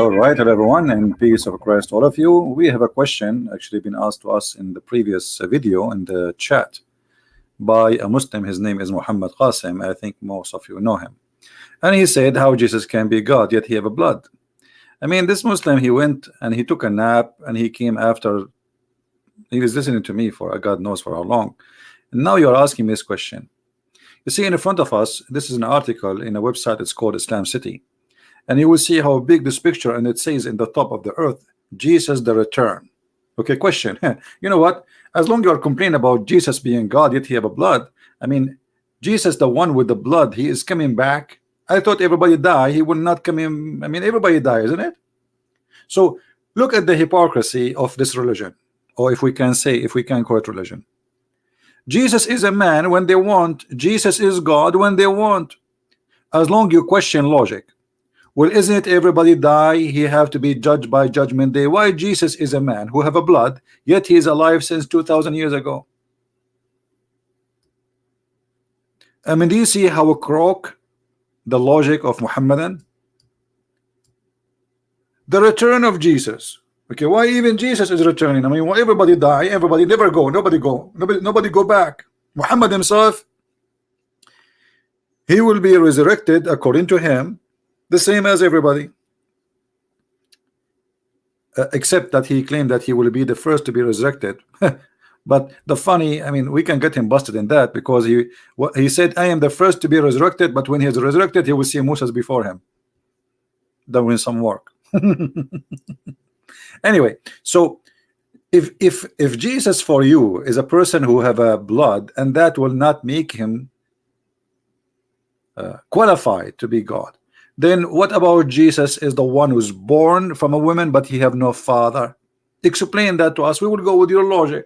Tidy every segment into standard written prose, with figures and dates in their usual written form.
All right, hello everyone, and peace of Christ to all of you. We have a question actually been asked to us in the previous video in the chat by a Muslim. His name is Muhammad Qasim. I think most of you know him. And he said how Jesus can be God yet he have a blood. I mean, this Muslim, he went and he took a nap and he came after. He was listening to me for God knows for how long. And now you're asking me this question. You see in front of us, this is an article in a website. It's called Islam City. And you will see how big this picture, and it says in the top of the earth, Jesus the return. Okay, question. You know what? As long as you are complaining about Jesus being God, yet he have a blood. I mean, Jesus, the one with the blood, he is coming back. I thought everybody die. He will not come in. I mean, everybody die, isn't it? So look at the hypocrisy of this religion, or if we can say, if we can call it religion. Jesus is a man when they want. Jesus is God when they want. As long as you question logic. Well, isn't it everybody die? He have to be judged by judgment day. Why Jesus is a man who have a blood, yet he is alive since 2,000 years ago? I mean, do you see how crook the logic of Mohammedan? The return of Jesus. Okay, why even Jesus is returning? I mean, why everybody die, everybody never go, nobody go back. Muhammad himself, he will be resurrected according to him, the same as everybody, except that he claimed that he will be the first to be resurrected. But the funny, I mean, we can get him busted in that, because he said, I am the first to be resurrected, but when he is resurrected, he will see Moses before him doing some work. Anyway, so if Jesus for you is a person who have a blood, and that will not make him qualified to be God, then what about Jesus is the one who's born from a woman but he have no father? Explain that to us. We will go with your logic.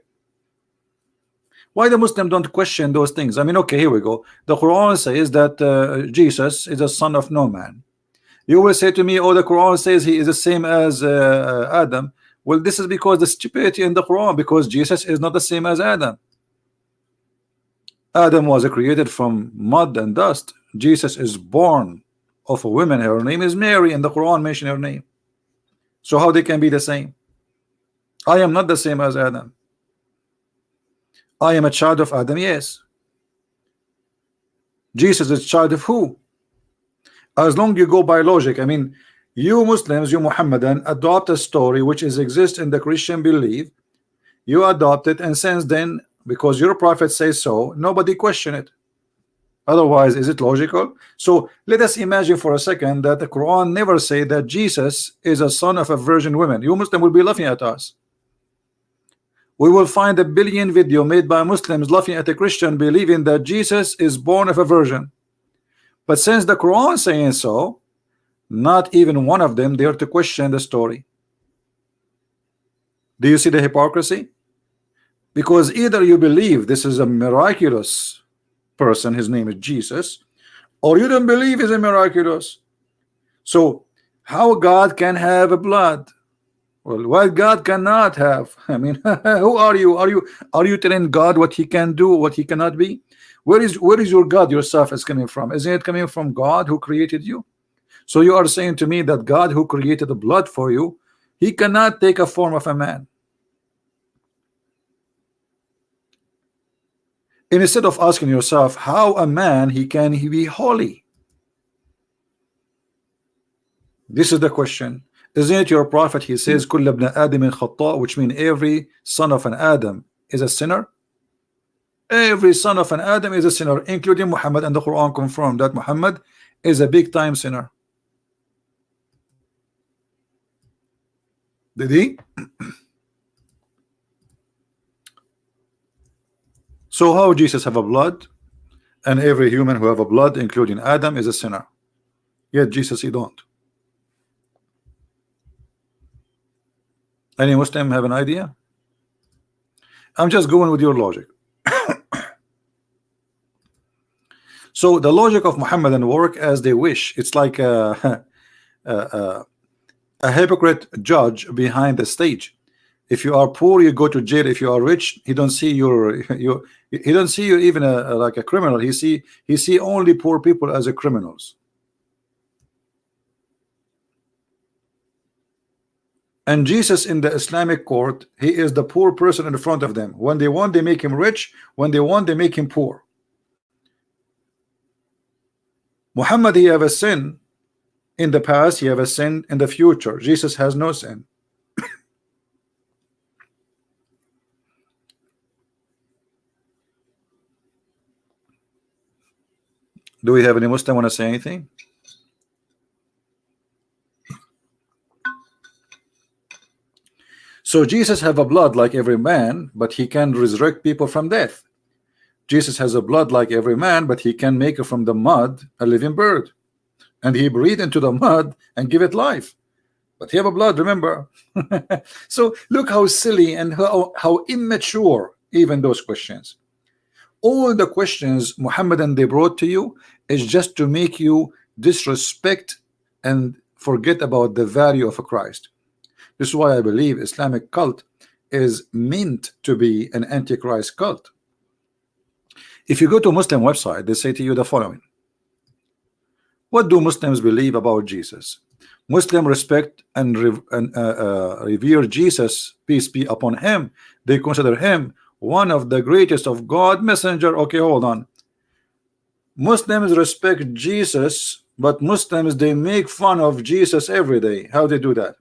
Why the Muslim don't question those things? I mean, okay, here we go. The Quran says that Jesus is a son of no man. You will say to me, oh, the Quran says he is the same as Adam. Well, this is because the stupidity in the Quran, because Jesus is not the same as Adam. Adam was created from mud and dust. Jesus is born of a woman. Her name is Mary, and the Quran mentioned her name. So how they can be the same? I am not the same as Adam. I am a child of Adam, yes. Jesus is a child of who? As long as you go by logic, I mean, you Muslims, you Muhammadan, adopt a story which exists in the Christian belief. You adopt it, and since then, because your prophet says so, nobody question it. Otherwise, is it logical? So let us imagine for a second that the Quran never say that Jesus is a son of a virgin woman. You Muslim will be laughing at us. We will find a billion video made by Muslims laughing at a Christian believing that Jesus is born of a virgin. But since the Quran saying so, not even one of them dare to question the story. Do you see the hypocrisy? Because either you believe this is a miraculous person, his name is Jesus, or you don't believe he's a miraculous. So how God can have a blood? Well, what God cannot have? I mean, who are you? Are you telling God what he can do, what he cannot be? Where is your God yourself is coming from? Isn't it coming from God who created you? So you are saying to me that God who created the blood for you, he cannot take a form of a man. And instead of asking yourself how a man he be holy, this is the question. Isn't it your prophet? He says, "Kull ibn Adam khata," which means every son of an Adam is a sinner. Every son of an Adam is a sinner, including Muhammad, and the Quran confirmed that Muhammad is a big time sinner. Did he? So how Jesus have a blood, and every human who have a blood, including Adam, is a sinner? Yet Jesus he don't. Any Muslim have an idea? I'm just going with your logic. So the logic of Muhammadan work as they wish. It's like a hypocrite judge behind the stage. If you are poor, you go to jail. If you are rich, he don't see he don't see you even like a criminal. He see only poor people as a criminals. And Jesus in the Islamic court, he is the poor person in front of them. When they want, they make him rich. When they want, they make him poor. Muhammad, he have a sin in the past, he have a sin in the future. Jesus has no sin. Do we have any Muslim want to say anything? So Jesus have a blood like every man, but he can resurrect people from death. Jesus has a blood like every man, but he can make from the mud a living bird, and he breathed into the mud and give it life. But he have a blood, remember? So look how silly and how immature even those questions. All the questions Mohammedan they brought to you is just to make you disrespect and forget about the value of a Christ. This is why I believe Islamic cult is meant to be an antichrist cult. If you go to Muslim website, they say to you the following: what do Muslims believe about Jesus? Muslims respect and revere Jesus, peace be upon him. They consider him one of the greatest of God messenger. Okay, hold on. Muslims respect Jesus, but Muslims they make fun of Jesus every day. How they do that?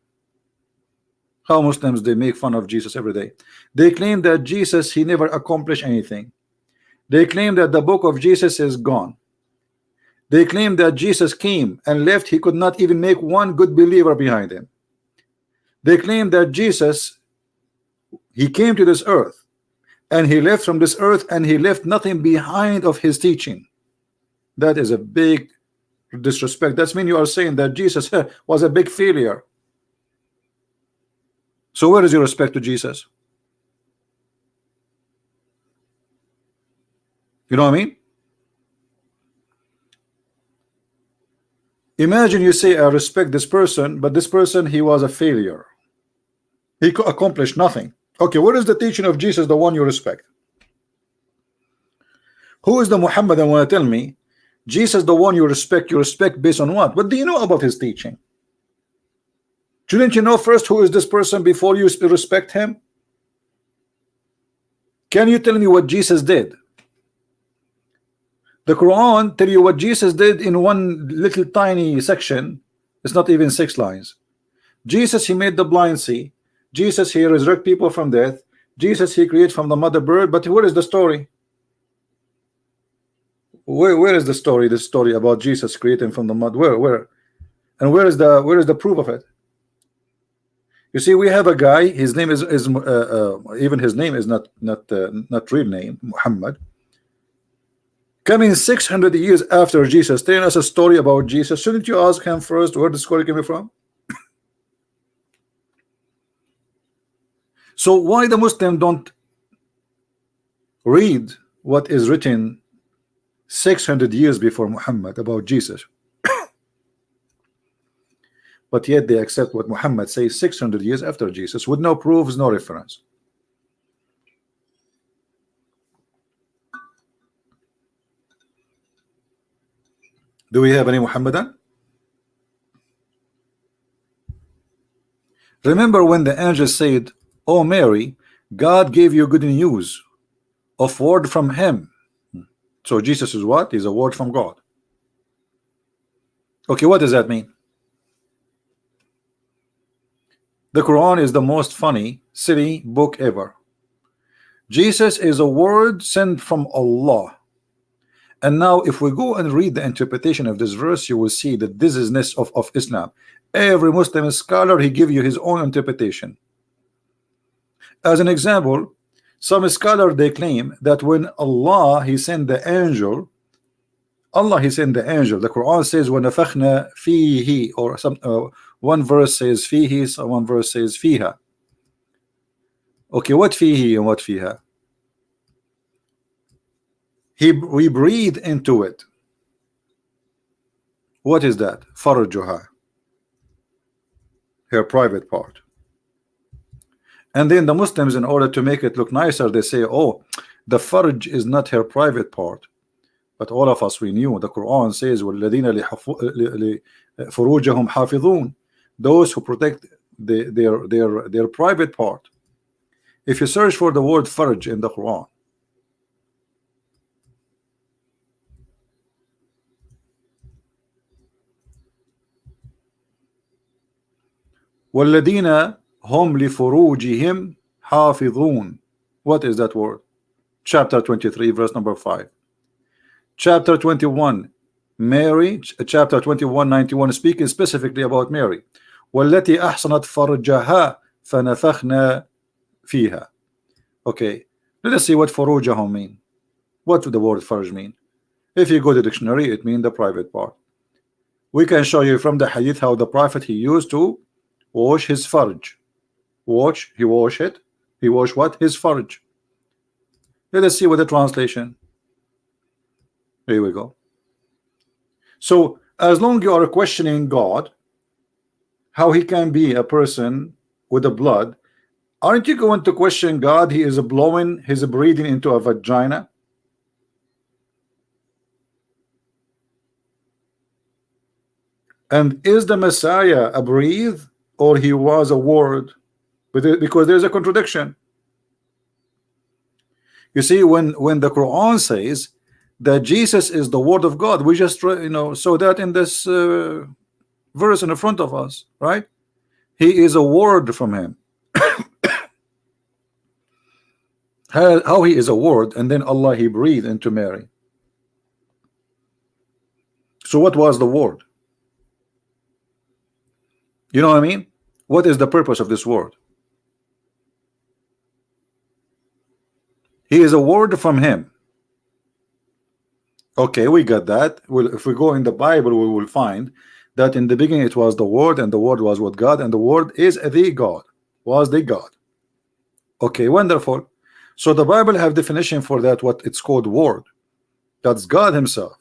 How Muslims they make fun of Jesus every day? They claim that Jesus he never accomplished anything. They claim that the book of Jesus is gone. They claim that Jesus came and left, he could not even make one good believer behind him. They claim that Jesus he came to this earth and he left from this earth and he left nothing behind of his teaching. That is a big disrespect. That's mean you are saying that Jesus was a big failure. So where is your respect to Jesus? You know what I mean? Imagine you say I respect this person, but this person he was a failure. He accomplished nothing. Okay, what is the teaching of Jesus, the one you respect? Who is the Muhammadan want to tell me? Jesus, the one you respect based on what? What do you know about his teaching? Shouldn't you know first who is this person before you respect him? Can you tell me what Jesus did? The Quran tell you what Jesus did in one little tiny section. It's not even 6 lines. Jesus he made the blind see. Jesus he resurrect people from death. Jesus he created from the mother bird. But where is the story? Where is the story? The story about Jesus creating from the mud. Where? And where is the proof of it? You see, we have a guy. His name is even his name is not real name, Muhammad. Coming 600 years after Jesus, telling us a story about Jesus. Shouldn't you ask him first where the story came from? So why the Muslim don't read what is written 600 years before Muhammad about Jesus? But yet they accept what Muhammad says 600 years after Jesus with no proofs, no reference. Do we have any Muhammadan? Remember when the angel said, "Oh Mary, God gave you good news of word from him." So Jesus is what? He's a word from God. Okay, what does that mean? The Quran is the most funny, silly book ever. Jesus is a word sent from Allah. And now if we go and read the interpretation of this verse, you will see that this is of Islam. Every Muslim scholar, he give you his own interpretation. As an example, some scholar they claim that when Allah he sent the angel, the Quran says وَنَفَخْنَا فِيهِ, or some one verse says fihi, so one verse says fiha. Okay, what fihi and what fiha? We breathe into it. What is that? Farjuha, her private part. And then the Muslims, in order to make it look nicer, they say, oh, the farj is not her private part. But all of us, we knew the Quran says وَالَّذِينَ لِفُرُوجَهُمْ حَافِظُونَ, those who protect their private part. If you search for the word farj in the Quran, وَالَّذِينَ هُمْ لِفُرُوجِهِمْ حَافِظُونَ. What is that word? Chapter 23, verse number 5. Chapter 21, Mary, chapter 21, 91, speaking specifically about Mary. وَالَّتِي أَحْصَنَتْ فَرْجَهَا فَنَفَخْنَا فِيهَا. Okay, let us see what فُرُوجَهُم mean. What do the word farj mean? If you go to the dictionary, it means the private part. We can show you from the hadith how the prophet he used to wash his farj. He washed it. He washed what? His farj. Let us see what the translation. Here we go. So as long you are questioning God, how he can be a person with the blood, aren't you going to question God? He is blowing, he's breathing into a vagina. And is the Messiah a breathe, or he was a word? Because there's a contradiction. You see, when the Quran says that Jesus is the word of God, we just saw that in this verse in the front of us, right? He is a word from him. How he is a word, and then Allah he breathed into Mary. So what was the word? You know what I mean? What is the purpose of this word? He is a word from him. Okay, we got that. Well, if we go in the Bible, we will find that in the beginning it was the word, and the word was with God, and the word is the God, was the God. Okay, wonderful. So the Bible have definition for that, what it's called word. That's God himself.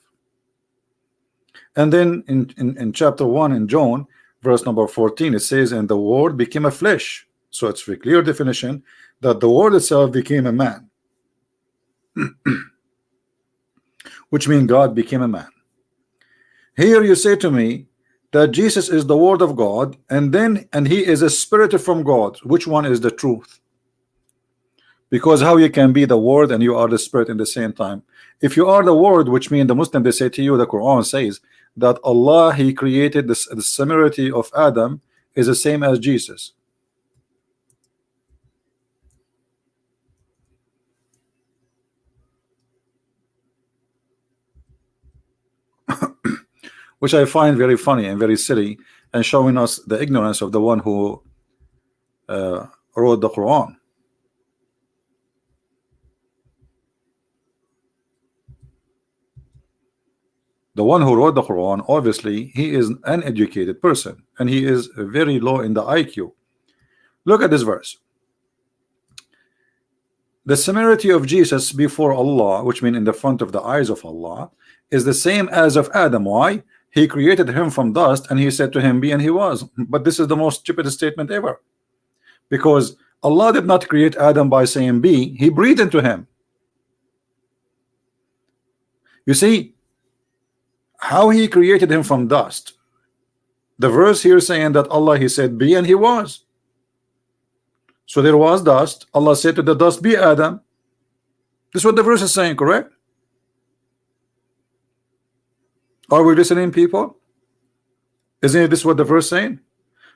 And then in chapter 1 in John, verse number 14, it says, and the word became a flesh. So it's a clear definition that the word itself became a man. Which means God became a man. Here you say to me that Jesus is the word of God, and he is a spirit from God. Which one is the truth? Because how you can be the word and you are the spirit in the same time? If you are the word, which means the Muslim, they say to you, the Quran says that Allah he created the similarity of Adam is the same as Jesus. Which I find very funny and very silly, and showing us the ignorance of the one who wrote the Quran. The one who wrote the Quran, obviously he is an uneducated person, and he is very low in the IQ. Look at this verse. The similarity of Jesus before Allah, which means in the front of the eyes of Allah, is the same as of Adam. Why? He created him from dust, and he said to him, be, and he was. But this is the most stupidest statement ever, because Allah did not create Adam by saying be, he breathed into him. You see how he created him from dust. The verse here saying that Allah he said be, and he was. So there was dust. Allah said to the dust, be Adam. This is what the verse is saying, correct? Are we listening, people? Isn't this what the verse saying?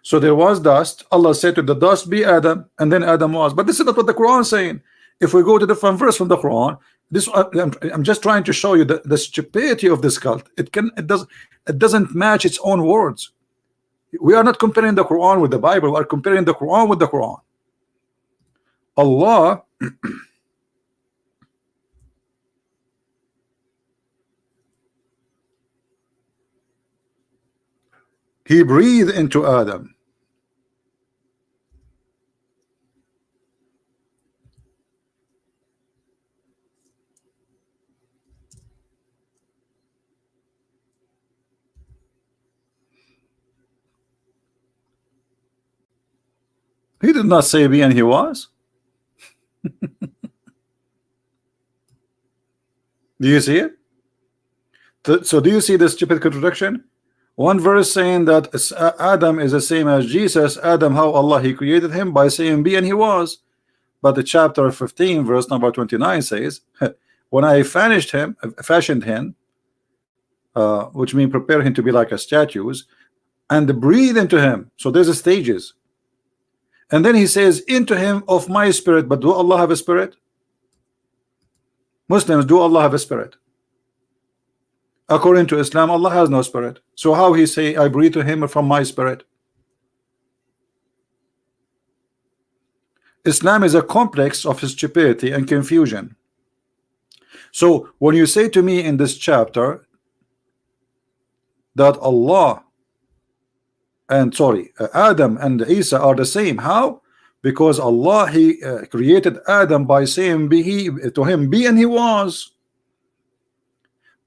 So there was dust. Allah said to the dust, be Adam, and then Adam was. But this is not what the Quran is saying. If we go to the different verse from the Quran, this I'm just trying to show you the stupidity of this cult. It doesn't match its own words. We are not comparing the Quran with the Bible. We are comparing the Quran with the Quran. Allah he breathed into Adam. He did not say be, and he was. Do you see it? So do you see the stupid contradiction? One verse saying that Adam is the same as Jesus. Adam, how Allah he created him by saying be, and he was. But the chapter 15 verse number 29 says, when I fashioned him, which means prepare him to be like a statues, and breathe into him. So there's a stages. And then he says into him of my spirit. But do Allah have a spirit? Muslims, do Allah have a spirit? According to Islam, Allah has no spirit. So how he say I breathe to him from my spirit? Islam is a complex of stupidity and confusion. So when you say to me in this chapter that Allah and Adam and Isa are the same, how? Because Allah he created Adam by saying be, to him be, and he was.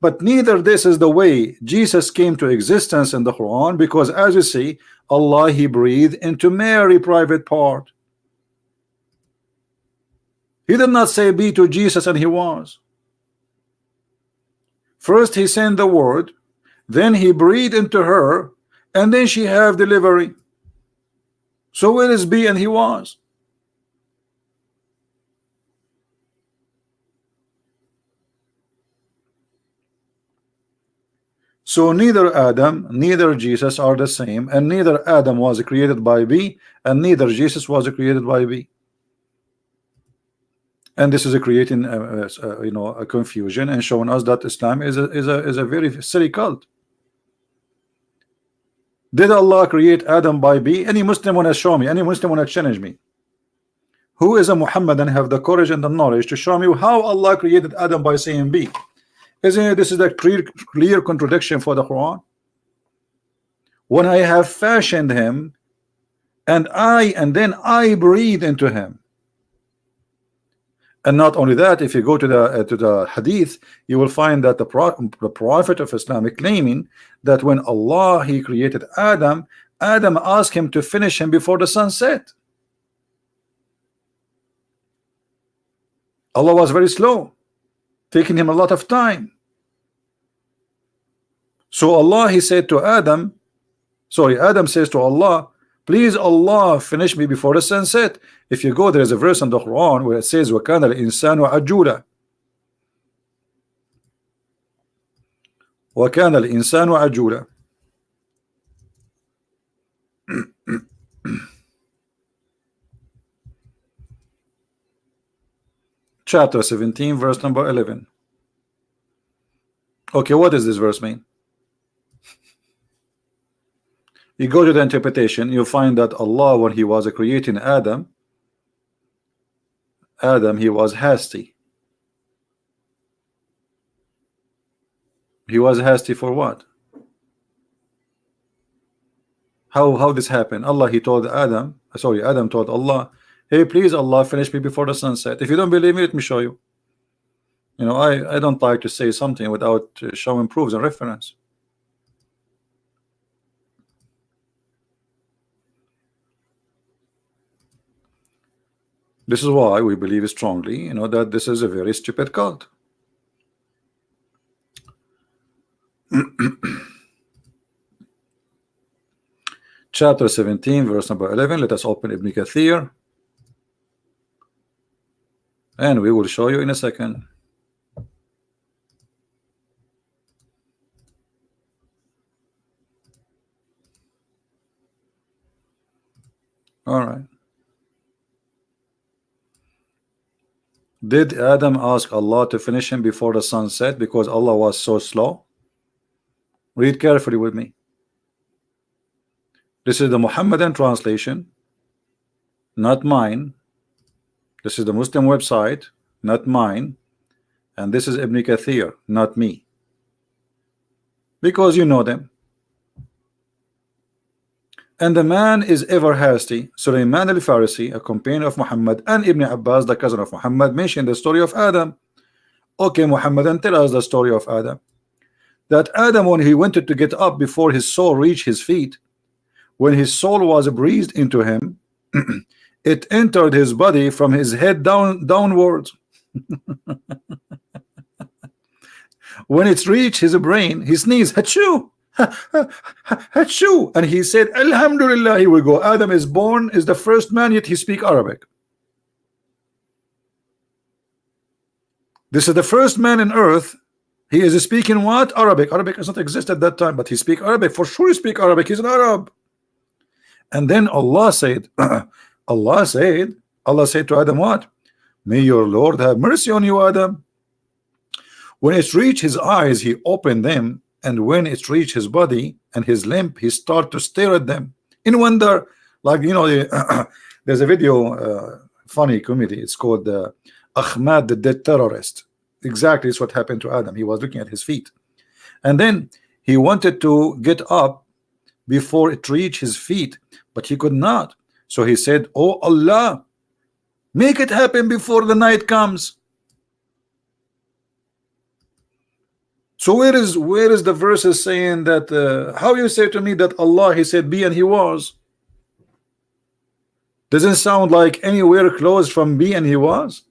But neither this is the way Jesus came to existence in the Quran, because as you see, Allah he breathed into Mary private part. He did not say be to Jesus and he was. First he sent the word, then he breathed into her, and then she have delivery. So where is be and he was? So neither Adam, neither Jesus are the same, and neither Adam was created by be, and neither Jesus was created by be. And this is creating a confusion and showing us that Islam is a very silly cult. Did Allah create Adam by be? Any Muslim want to show me? Any Muslim want to challenge me? Who is a Muhammadan have the courage and the knowledge to show me how Allah created Adam by saying be? Isn't it this is a clear contradiction for the Quran? When I have fashioned him, and then I breathe into him. And not only that, if you go to the hadith, you will find that the prophet of Islam is claiming that when Allah he created Adam, Adam asked him to finish him before the sun set. Allah was very slow, taking him a lot of time. So Allah he said to Adam says to Allah, please Allah finish me before the sunset. If you go, there is a verse in the Quran where it says وَكَانَ الْإِنسَانُ عَجُولًا وَكَانَ الْإِنسَانُ عَجُولًا. Chapter 17 verse number 11. Okay, what does this verse mean? You go to the interpretation, you find that Allah, when he was creating Adam, he was hasty. He was hasty for what? How this happened? Adam told Allah, hey, please Allah, finish me before the sunset. If you don't believe me, let me show you. I don't like to say something without showing proofs and reference. This is why we believe strongly, that this is a very stupid cult. Chapter 17, verse number 11. Let us open Ibn Kathir, and we will show you in a second. All right. Did Adam ask Allah to finish him before the sun set because Allah was so slow? Read carefully with me. This is the Mohammedan translation, not mine. This is the Muslim website, not mine. And this is Ibn Kathir, not me. Because you know them. And the man is ever hasty. Sulaiman al-Farisi, a companion of Muhammad, and Ibn Abbas, the cousin of Muhammad, mentioned the story of Adam. Okay, Muhammadan, tell us the story of Adam. That Adam, when he wanted to get up before his soul reached his feet, when his soul was breathed into him, it entered his body from his head downwards. When it reached his brain, he sneezed, achoo, Hachu, and he said, Alhamdulillah, here we go. Adam is born, is the first man, yet he speak Arabic. This is the first man in earth. He is speaking what? Arabic. Arabic does not exist at that time, but he speak Arabic. For sure he speak Arabic. He's an Arab. And then Allah said, Allah said to Adam what? May your Lord have mercy on you, Adam. When it reached his eyes, he opened them, and when it reached his body and his limb, he started to stare at them in wonder. Like, you know, there's a video, funny comedy. It's called Ahmad the Dead Terrorist. Exactly, it's what happened to Adam. He was looking at his feet, and then he wanted to get up before it reached his feet, but he could not. So he said, oh Allah, make it happen before the night comes. So where is the verses saying that how you say to me that Allah, he said be and he was? Doesn't sound like anywhere close from be and he was.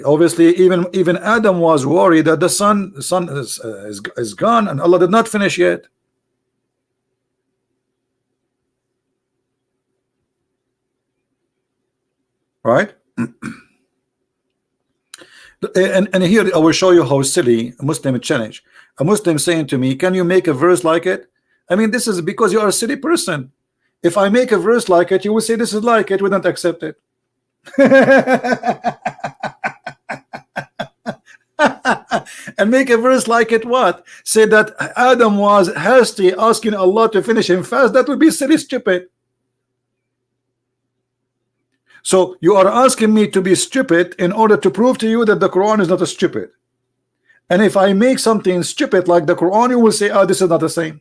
Obviously even Adam was worried that the sun is gone and Allah did not finish yet. Right? And here I will show you how silly a Muslim challenge. A Muslim saying to me, can you make a verse like it? I mean, this is because you are a silly person. If I make a verse like it, you will say this is like it, we don't accept it. And make a verse like it what? Say that Adam was hasty asking Allah to finish him fast. That would be silly, stupid. So you are asking me to be stupid in order to prove to you that the Quran is not a stupid. And if I make something stupid like the Quran, you will say, oh, this is not the same.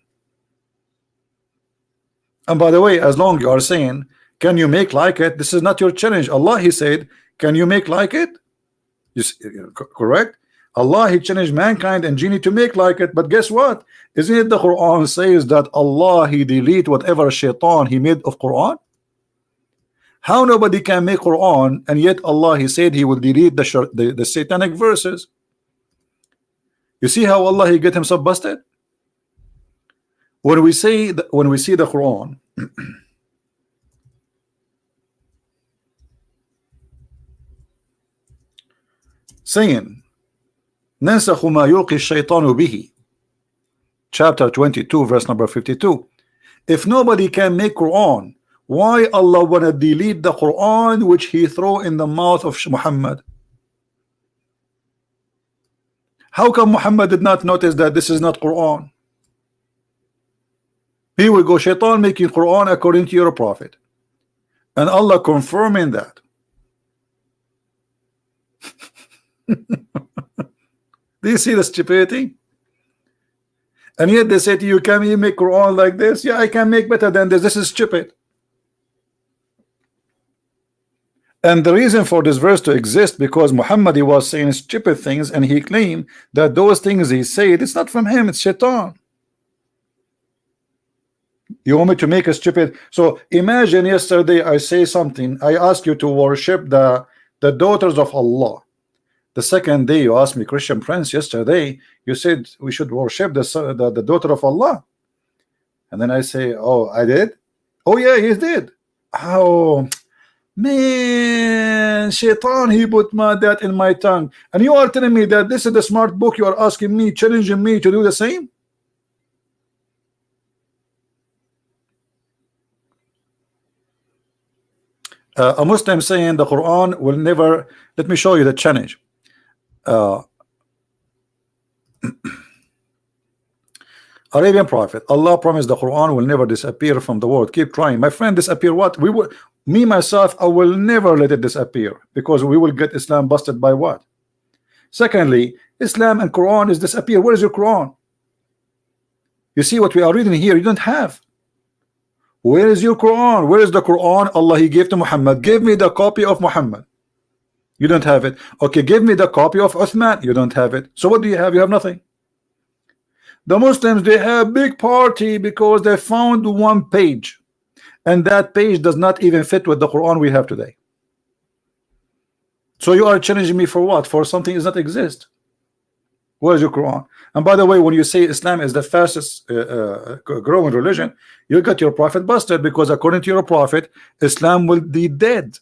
And by the way, as long you are saying, can you make like it? This is not your challenge. Allah, he said, can you make like it? You see, correct? Allah, he challenged mankind and genie to make like it. But guess what? Isn't it the Quran says that Allah, he delete whatever shaitan he made of Quran? How nobody can make Quran, and yet Allah, he said he will delete the satanic verses. You see how Allah, he get himself busted? When we see the Quran saying ننسخ ما يلقي الشيطان به, chapter 22 verse number 52, if nobody can make Quran, why Allah wanna delete the Quran which he threw in the mouth of Muhammad? How come Muhammad did not notice that this is not Quran? Here we go, shaitan making Quran according to your prophet, and Allah confirming that. Do you see the stupidity? And yet they say to you, can you make Quran like this? Yeah, I can make better than this. This is stupid. And the reason for this verse to exist, because Muhammad, he was saying stupid things, and he claimed that those things he said, it's not from him, it's shaitan. You want me to make a stupid? So imagine yesterday I say something, I ask you to worship the daughters of Allah. The second day you asked me, Christian Prince, yesterday you said we should worship the daughter of Allah. And then I say, oh, I did? Oh yeah, he did. Oh man, shaitan, he put that in my tongue. And you are telling me that this is the smart book, you are asking me, challenging me to do the same? A Muslim saying the Quran will never, let me show you the challenge. Arabian prophet, Allah promised the Quran will never disappear from the world. Keep trying, my friend. Disappear what? We will, me myself, I will never let it disappear, because we will get Islam busted by what? Secondly, Islam and Quran is disappear. Where is your Quran? You see what we are reading here, you don't have. Where is your Quran? Where is the Quran Allah he gave to Muhammad? Give me the copy of Muhammad. You don't have it. Okay, give me the copy of Uthman. You don't have it. So what do you have? You have nothing. The Muslims, they have big party because they found one page, and that page does not even fit with the Quran we have today. So you are challenging me for what? For something that does not exist. Where is your Quran? And by the way, when you say Islam is the fastest growing religion, you got your prophet busted, because according to your prophet, Islam will be dead.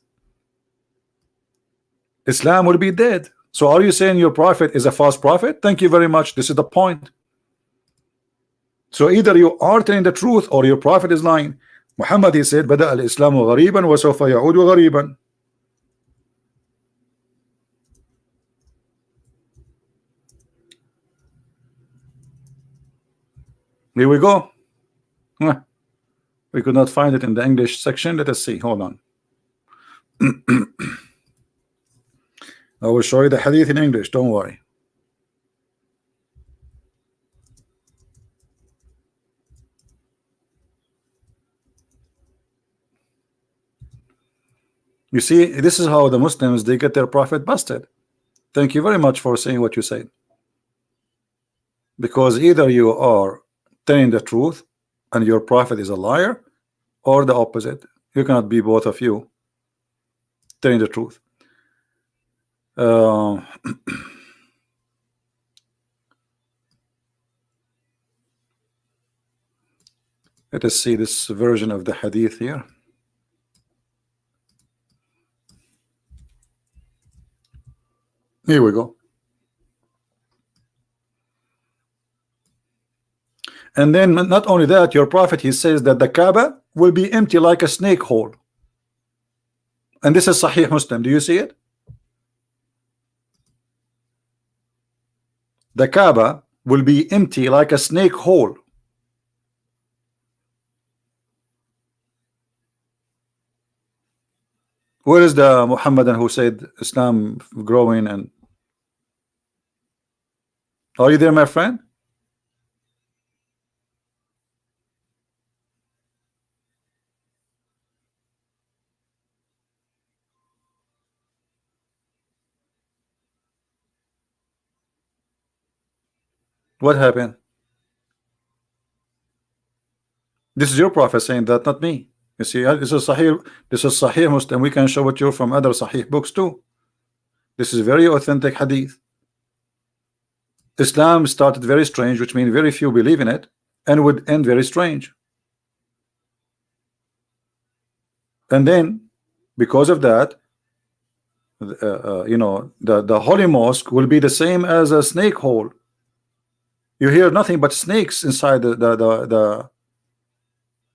Islam will be dead. So are you saying your prophet is a false prophet? Thank you very much. This is the point. So either you are telling the truth or your prophet is lying. Muhammad, he said, بدأ الإسلام غريبا وسوف يعود غريبا. Here we go. We could not find it in the English section. Let us see. Hold on. I will show you the hadith in English. Don't worry. You see, this is how the Muslims, they get their prophet busted. Thank you very much for saying what you said. Because either you are telling the truth and your prophet is a liar, or the opposite. You cannot be both of you telling the truth. Let us see this version of the hadith here. Here we go. And then not only that, your prophet, he says that the Kaaba will be empty like a snake hole. And this is Sahih Muslim. Do you see it? The Kaaba will be empty like a snake hole. Where is the Mohammedan who said Islam growing? And are you there, my friend? What happened? This is your prophet saying that, not me. You see, this is Sahih Muslim. We can show it you from other Sahih books too. This is very authentic hadith. Islam started very strange, which means very few believe in it, and would end very strange. And then, because of that, you know, the holy mosque will be the same as a snake hole. You hear nothing but snakes inside the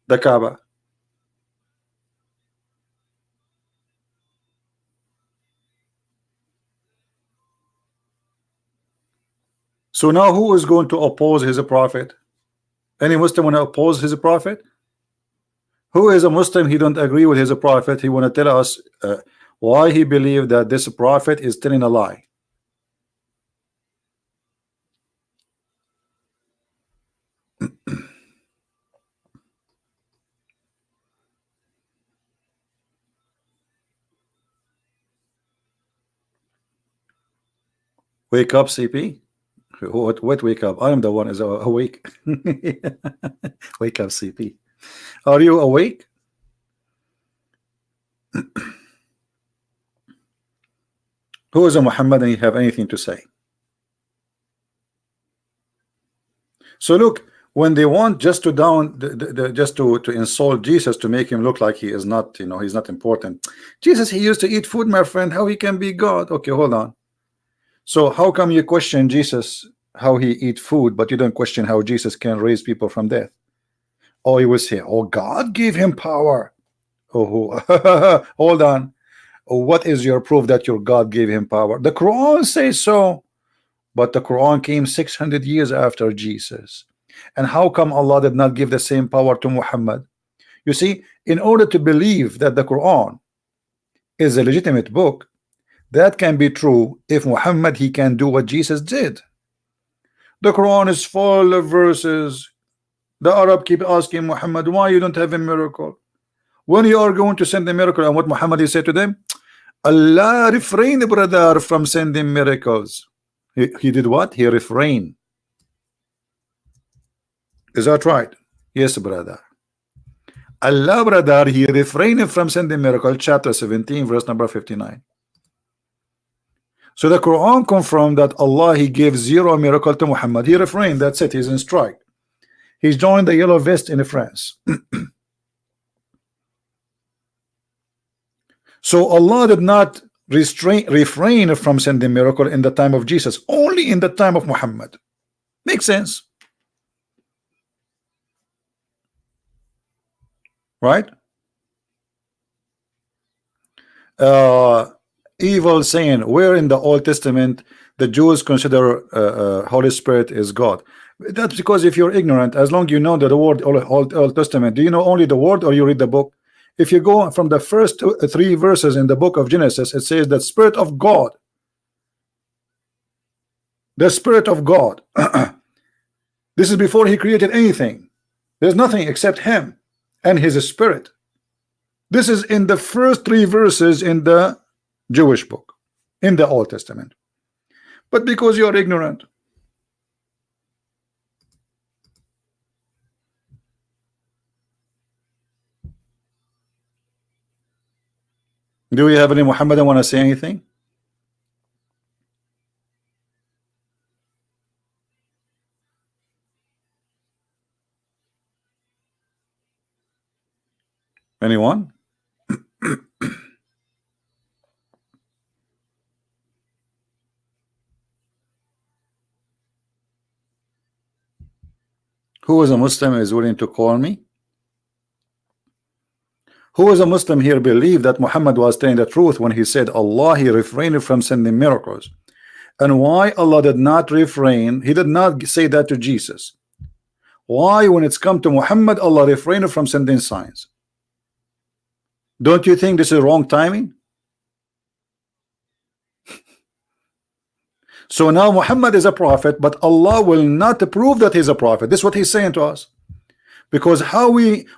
Kaaba. So now who is going to oppose his prophet? Any Muslim want to oppose his prophet? Who is a Muslim, he don't agree with his prophet, he want to tell us why he believed that this prophet is telling a lie? Wake up, CP. What wake up? I am the one is awake. Wake up, CP. Are you awake? Who is a Muhammad and you have anything to say? So look, when they want just to just to insult Jesus, to make him look like he is not, you know, he's not important. Jesus, he used to eat food, my friend. How he can be God? Okay, hold on. So how come you question Jesus how he eat food, but you don't question how Jesus can raise people from death? Oh, you will say, oh, God gave him power. Oh, hold on. Oh, what is your proof that your God gave him power? The Quran says so, but the Quran came 600 years after Jesus. And how come Allah did not give the same power to Muhammad? You see, in order to believe that the Quran is a legitimate book, that can be true if Muhammad, he can do what Jesus did. The Quran is full of verses. The Arab keep asking Muhammad, why you don't have a miracle? When you are going to send a miracle, and what Muhammad he said to them, Allah refrained, brother, from sending miracles. He did what? He refrained. Is that right? Yes, brother. Allah, brother, he refrained from sending miracle. Chapter 17, verse number 59. So the Quran confirmed that Allah, He gave zero miracle to Muhammad. He refrained. That's it. He's in strike. He's joined the yellow vest in France. So Allah did not refrain from sending miracle in the time of Jesus, only in the time of Muhammad. Makes sense, right? Evil saying, where in the Old Testament the Jews consider Holy Spirit is God? That's because if you're ignorant, as long you know that the word Old Testament, do you know only the word or you read the book? If you go from the first 3 verses in the book of Genesis, it says that Spirit of God, the Spirit of God. This is before He created anything. There's nothing except Him and His Spirit. This is in the first 3 verses in the Jewish book, in the Old Testament. But because you are ignorant, do we have any Muhammadan want to say anything? Anyone? Who is a Muslim is willing to call me? Who is a Muslim here believe that Muhammad was telling the truth when he said Allah, He refrained from sending miracles? And why Allah did not refrain? He did not say that to Jesus. Why when it's come to Muhammad, Allah refrained from sending signs? Don't you think this is wrong timing? So now Muhammad is a prophet, but Allah will not prove that he's a prophet. This is what He's saying to us. Because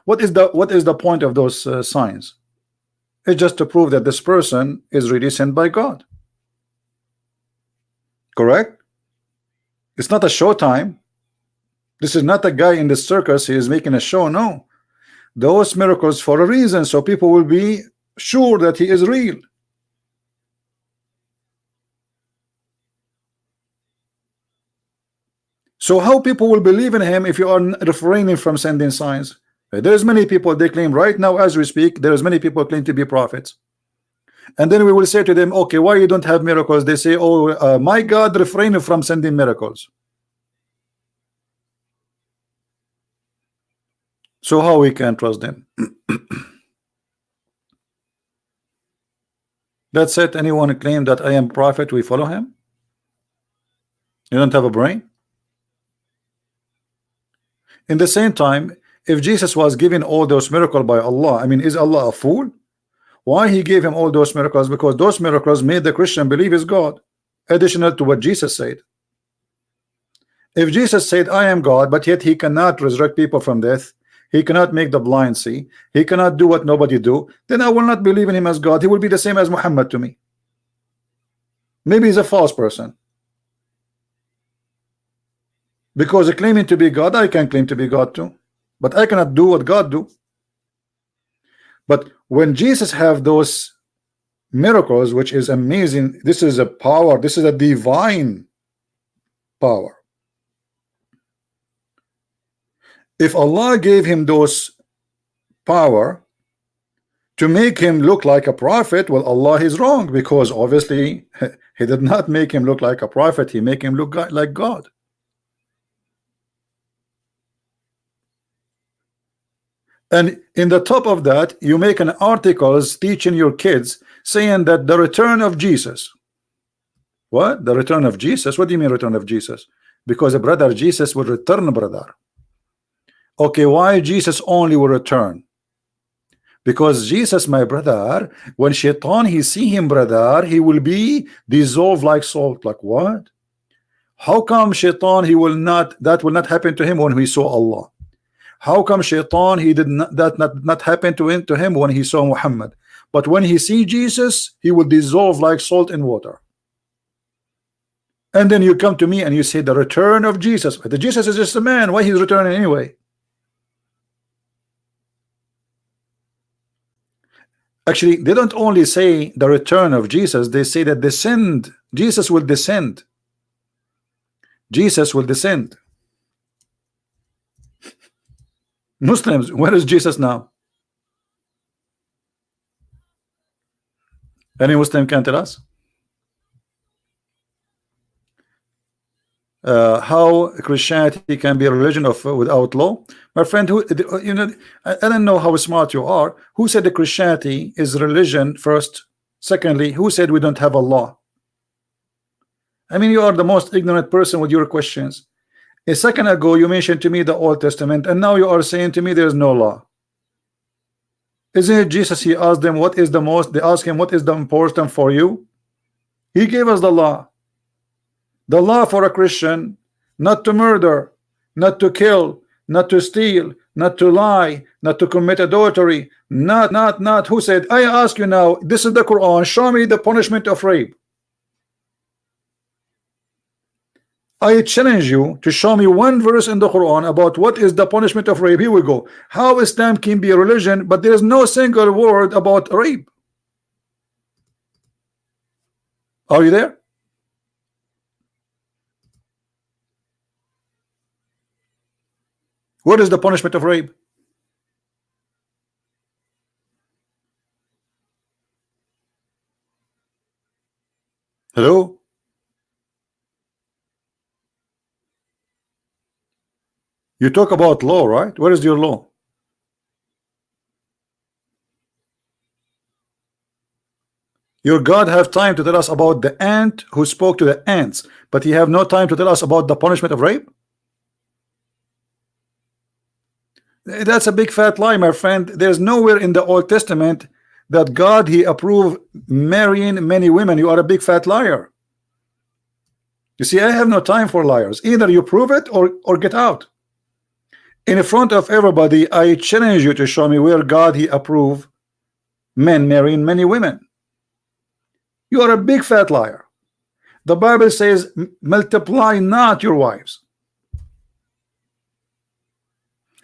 what is the point of those signs? It's just to prove that this person is really sent by God. Correct? It's not a show time. This is not a guy in the circus. He is making a show. No, those miracles for a reason, so people will be sure that he is real. So how people will believe in him if you are refraining from sending signs? There's many people, they claim right now as we speak, there's many people claim to be prophets. And then we will say to them, okay, why you don't have miracles? They say, oh, my God refrained from sending miracles. So how we can trust them? That's it. Anyone claim that I am prophet, we follow him? You don't have a brain? In the same time, if Jesus was given all those miracles by Allah, I mean, is Allah a fool? Why He gave him all those miracles? Because those miracles made the Christian believe is God, additional to what Jesus said. If Jesus said, I am God, but yet He cannot resurrect people from death, He cannot make the blind see, He cannot do what nobody do, then I will not believe in Him as God. He will be the same as Muhammad to me. Maybe he's a false person. Because claiming to be God, I can claim to be God too, but I cannot do what God do. But when Jesus have those miracles, which is amazing, this is a power, this is a divine power. If Allah gave him those power to make him look like a prophet, well, Allah is wrong, because obviously He did not make him look like a prophet. He make him look like God. And in the top of that, you make an articles teaching your kids saying that the return of Jesus. What? The return of Jesus? What do you mean return of Jesus? Because a brother Jesus will return, brother. Okay, why Jesus only will return? Because Jesus, my brother, when Shaitan he see him, brother, he will be dissolved like salt. Like what? How come Shaitan he will not, that will not happen to him when he saw Allah? How come Shaitan he did not, that not happen to him when he saw Muhammad? But when he see Jesus, he will dissolve like salt in water. And then you come to me and you say the return of Jesus. The Jesus is just a man. Why he's returning anyway? Actually, they don't only say the return of Jesus, they say that descend. Jesus will descend. Jesus will descend. Muslims, where is Jesus now? Any Muslim can tell us? How Christianity can be a religion of without law? My friend, who you know, I don't know how smart you are. Who said that Christianity is religion first? Secondly, who said we don't have a law? I mean, you are the most ignorant person with your questions. A second ago, you mentioned to me the Old Testament, and now you are saying to me there is no law. Isn't it Jesus? He asked them, what is the most? They asked him, what is the important for you? He gave us the law. The law for a Christian, not to murder, not to kill, not to steal, not to lie, not to commit adultery, not. Who said? I ask you now, this is the Quran, show me the punishment of rape. I challenge you to show me one verse in the Quran about what is the punishment of rape. Here we go. How Islam can be a religion, but there is no single word about rape. Are you there? What is the punishment of rape? Hello? You talk about law, right? Where is your law? Your God have time to tell us about the ant who spoke to the ants, but he have no time to tell us about the punishment of rape? That's a big fat lie, my friend. There's nowhere in the Old Testament that God he approved marrying many women. You are a big fat liar. You see, I have no time for liars. Either you prove it or get out. In front of everybody, I challenge you to show me where God he approved men marrying many women. You are a big fat liar. The Bible says, multiply not your wives.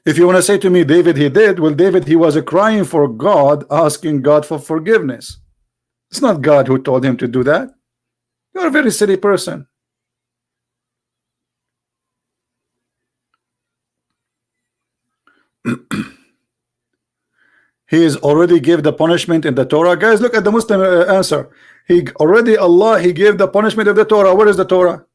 If you want to say to me, David he did, well, David he was crying for God, asking God for forgiveness. It's not God who told him to do that. You're a very silly person. He is already gave the punishment in the Torah. Guys, look at the Muslim answer. He already, Allah he gave the punishment of the Torah. Where is the Torah?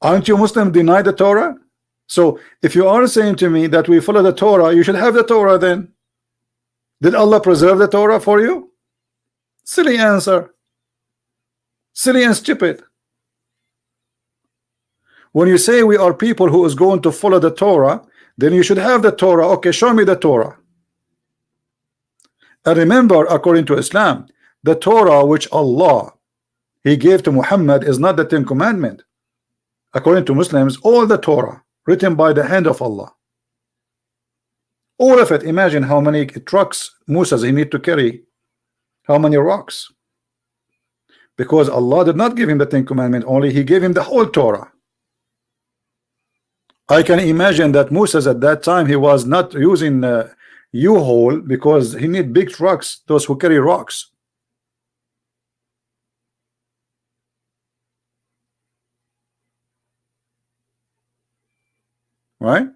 Aren't you Muslim deny the Torah? So if you are saying to me that we follow the Torah, you should have the Torah then. Did Allah preserve the Torah for you? Silly answer. Silly and stupid. When you say we are people who is going to follow the Torah, then you should have the Torah. Okay, show me the Torah. And remember, according to Islam, the Torah which Allah he gave to Muhammad is not the Ten Commandments. According to Muslims, all the Torah written by the hand of Allah, all of it. Imagine how many trucks Moses he need to carry, how many rocks, because Allah did not give him the Ten Commandments only, he gave him the whole Torah. I can imagine that Moses at that time he was not using U-Haul because he need big trucks, those who carry rocks. Right?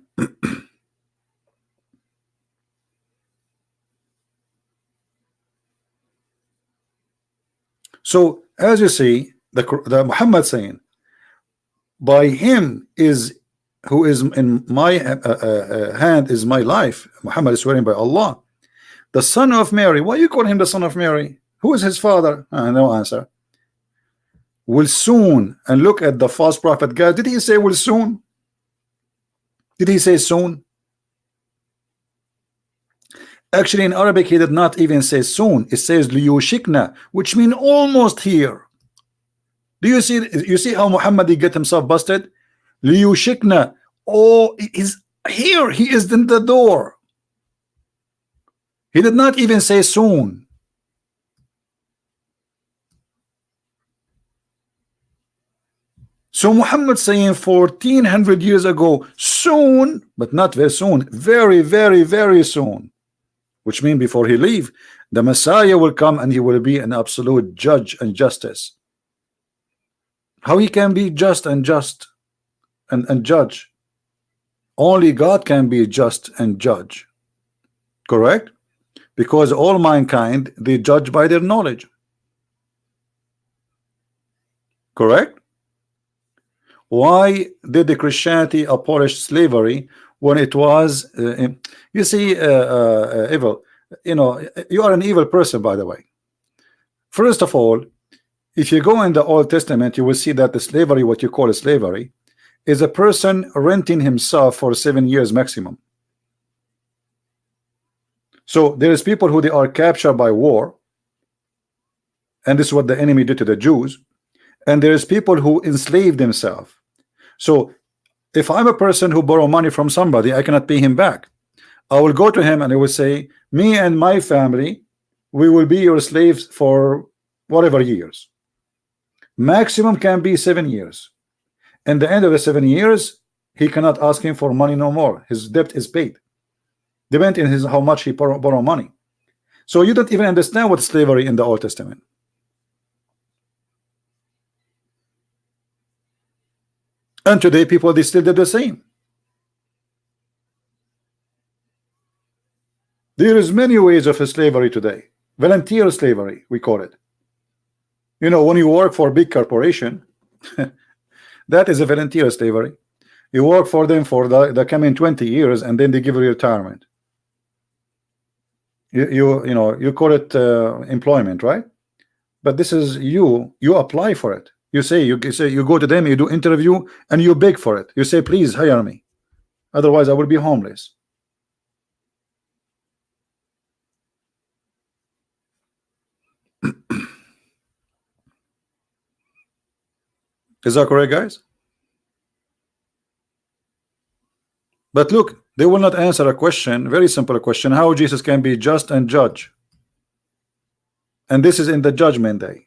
So as you see, the Muhammad saying, by him is who is in my hand is my life. Muhammad is swearing by Allah. The son of Mary. Why you call him the son of Mary? Who is his father? No answer. Will soon. And look at the false prophet. God, did he say will soon? Did he say soon? Actually, in Arabic, he did not even say soon. It says liyushikna, which means almost here. Do you see? You see how Muhammad he get himself busted? Liyushikna. Oh, he's here. He is in the door. He did not even say soon. So Muhammad saying 1400 years ago, soon, but not very soon, very, very, very soon. which means before he leave, the Messiah will come and he will be an absolute judge and justice. How he can be just and judge? Only God can be just and judge, correct? Because all mankind, they judge by their knowledge, correct? Why did the Christianity abolish slavery when it was you see, evil? You know, you are an evil person, by the way. First of all, if you go in the Old Testament, you will see that the slavery, what you call a slavery, is a person renting himself for 7 years maximum. So there is people who they are captured by war, and this is what the enemy did to the Jews, and there is people who enslave themselves. So if I'm a person who borrow money from somebody, I cannot pay him back. I will go to him and I will say, me and my family, we will be your slaves for whatever years. Maximum can be 7 years. And the end of the 7 years, he cannot ask him for money no more. His debt is paid. Depending on how much he borrow money. So you don't even understand what slavery in the Old Testament. And today people, they still did the same. There is many ways of slavery today. Volunteer slavery, we call it. You know, when you work for a big corporation, that is a volunteer slavery. You work for them for the coming 20 years, and then they give you retirement. You know, you call it employment, right? But this is you apply for it. You go to them, you do interview, and you beg for it. You say, please hire me, otherwise I will be homeless. Is that correct, guys? But look, they will not answer a question, very simple question, how Jesus can be just and judge. And this is in the judgment day.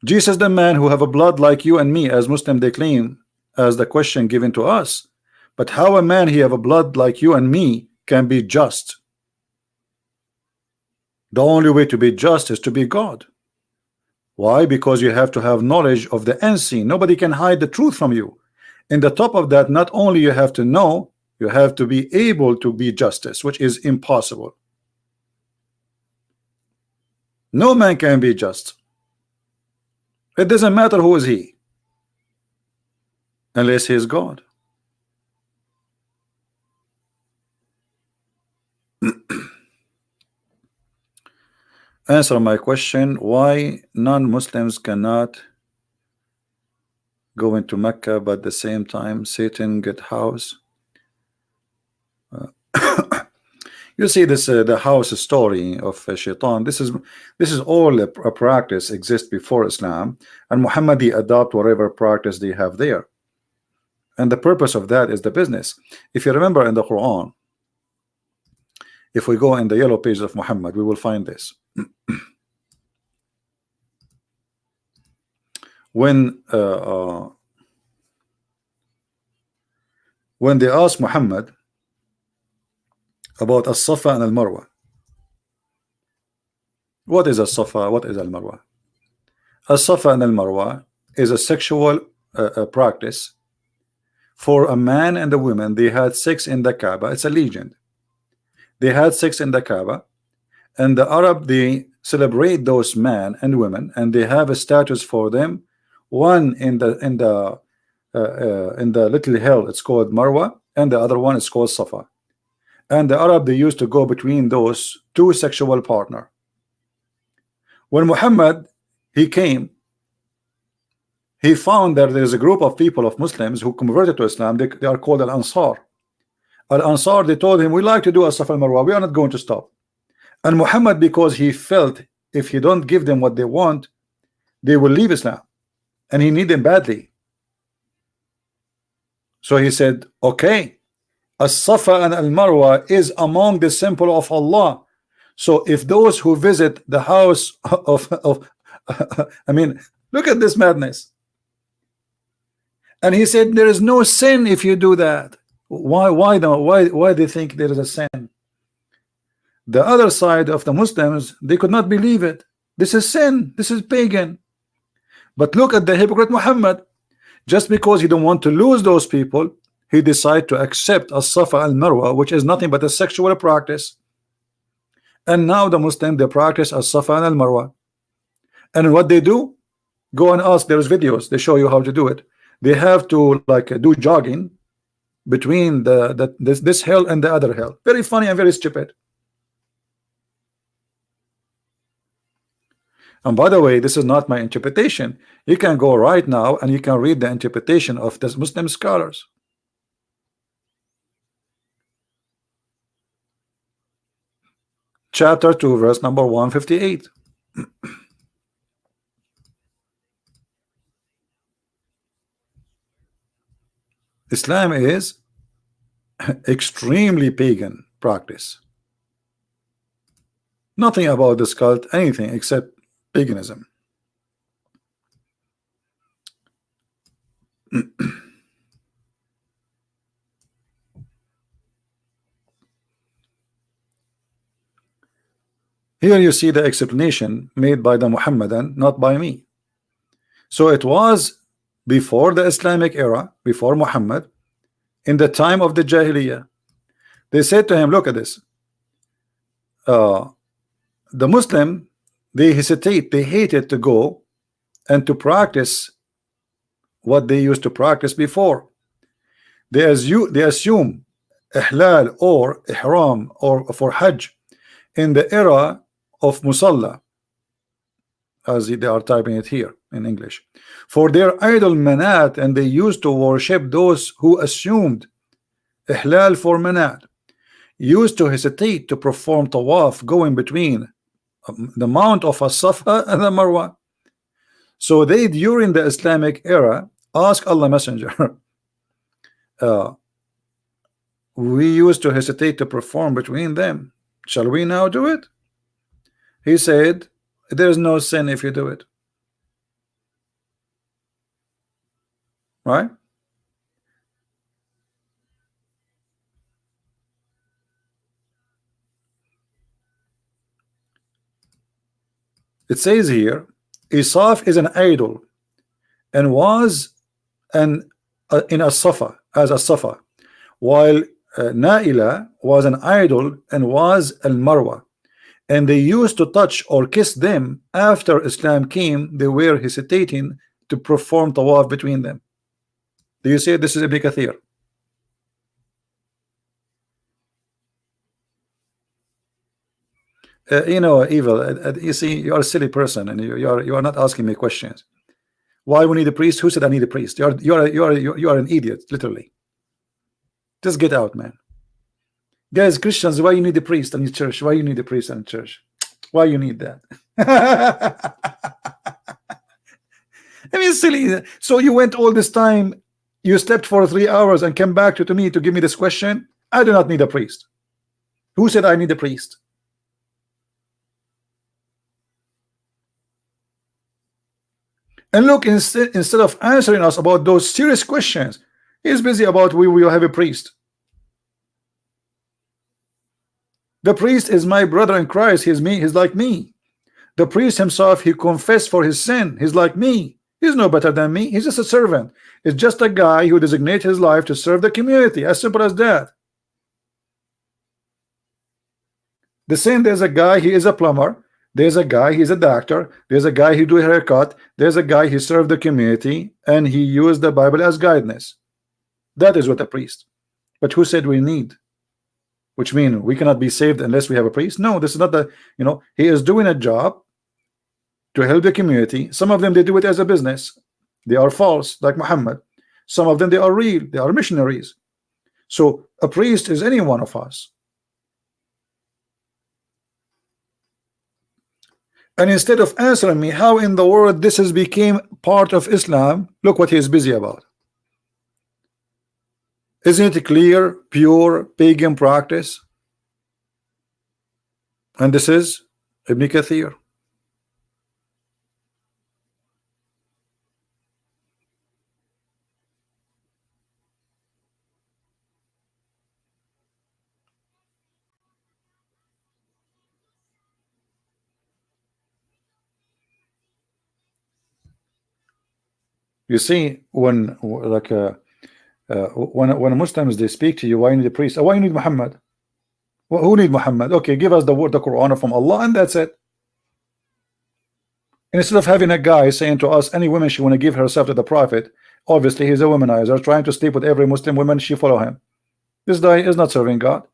Jesus, the man who have a blood like you and me, as Muslim they claim, as the question given to us. But how a man he have a blood like you and me can be just? The only way to be just is to be God. Why? Because you have to have knowledge of the unseen. Nobody can hide the truth from you. In the top of that, not only you have to know, you have to be able to be justice, which is impossible. No man can be just. It doesn't matter who is he, unless he is God. Answer my question, why non-Muslims cannot go into Mecca, but at the same time Satan get house? You see this the house story of Shaitan. This is all a practice exists before Islam, and Muhammad adopt whatever practice they have there, and the purpose of that is the business. If you remember in the Quran, if we go in the yellow page of Muhammad, we will find this. When they asked Muhammad about As-Safa and Al-Marwa, what is As-Safa, what is Al-Marwa? As-Safa and Al-Marwa is a sexual practice for a man and a woman. They had sex in the Kaaba. It's a legend. They had sex in the Kaaba, and the Arab, they celebrate those men and women, and they have a status for them. One in the little hill, it's called Marwa, and the other one is called Safa. And the Arab, they used to go between those two sexual partner. When Muhammad he came, he found that there is a group of people, of Muslims, who converted to Islam. They are called Al-Ansar. Al-Ansar, they told him, we like to do a Safa al-Marwa, we are not going to stop. And Muhammad, because he felt if he don't give them what they want, they will leave Islam, and he need them badly. So he said, okay, As-Safa and Al-Marwa is among the symbol of Allah. So if those who visit the house of I mean, look at this madness. And he said there is no sin if you do that. Why do they think there is a sin? The other side of the Muslims, they could not believe it. This is sin, this is pagan. But look at the hypocrite Muhammad. Just because he don't want to lose those people, he decided to accept as-Safa and Marwa, which is nothing but a sexual practice. And now the Muslim, they practice as-Safa and Marwa. And what they do, go and ask, there's videos, they show you how to do it. They have to like do jogging between this hill and the other hill. Very funny and very stupid. And by the way, this is not my interpretation. You can go right now and you can read the interpretation of the Muslim scholars. Chapter 2, verse number 158. Islam is extremely pagan practice. Nothing about this cult, anything except paganism. Here you see the explanation made by the Mohammedan, not by me. So it was before the Islamic era, before Muhammad, in the time of the Jahiliyyah. They said to him, look at this. The Muslim, they hesitate, they hated to go and to practice what they used to practice before. They assume ihlal or ihram or for Hajj in the era of Musalla, as they are typing it here in English, for their idol Manat, and they used to worship those who assumed ihlal for Manat, used to hesitate to perform tawaf going between the mount of as-Safa and the Marwa. So they, during the Islamic era, ask Allah Messenger, we used to hesitate to perform between them. Shall we now do it? He said, there is no sin if you do it. Right? It says here, Isaf is an idol and was in a Safa, as a Safa, while Naila was an idol and was al Marwa, and they used to touch or kiss them. After Islam came, they were hesitating to perform tawaf between them. Do you see this is Ibn Kathir? You know, evil. You see, you are a silly person, and you are not asking me questions. Why we need a priest? Who said I need a priest? You are an idiot, literally. Just get out, man. Guys, Christians, why you need a priest in your church? Why you need a priest in church? Why you need that? I mean, silly. So you went all this time, you slept for 3 hours and came back to me to give me this question. I do not need a priest. Who said I need a priest? And look, instead of answering us about those serious questions, he's busy about we will have a priest. The priest is my brother in Christ. He's me. He's like me. The priest himself, he confessed for his sin. He's like me. He's no better than me. He's just a servant. It's just a guy who designates his life to serve the community. As simple as that. The same, there's a guy, he is a plumber. There's a guy, he's a doctor. There's a guy who do a haircut. There's a guy who served the community and he used the Bible as guidance. That is what a priest. But who said we need? Which means we cannot be saved unless we have a priest? No, this is not the, you know, he is doing a job to help the community. Some of them, they do it as a business. They are false, like Muhammad. Some of them, they are real. They are missionaries. So a priest is any one of us. And instead of answering me how in the world this has became part of Islam, look what he is busy about. Isn't it clear, pure pagan practice? And this is Ibn Kathir. You see, when like when Muslims they speak to you, why you need a priest? Why you need Muhammad? Who need Muhammad? Okay, give us the word, the Quran from Allah, and that's it. And instead of having a guy saying to us, any woman she want to give herself to the Prophet, obviously he's a womanizer, trying to sleep with every Muslim woman, she follow him. This guy is not serving God.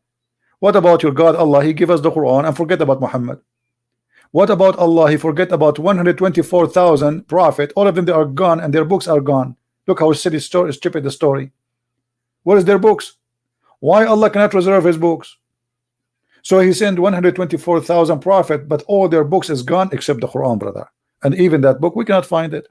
What about your God Allah? He give us the Quran and forget about Muhammad. What about Allah? He forget about 124,000 prophet. All of them, they are gone and their books are gone. Look how silly story, stupid the story. What is their books? Why Allah cannot reserve his books? So he sent 124,000 prophet, but all their books is gone except the Quran, brother. And even that book, we cannot find it.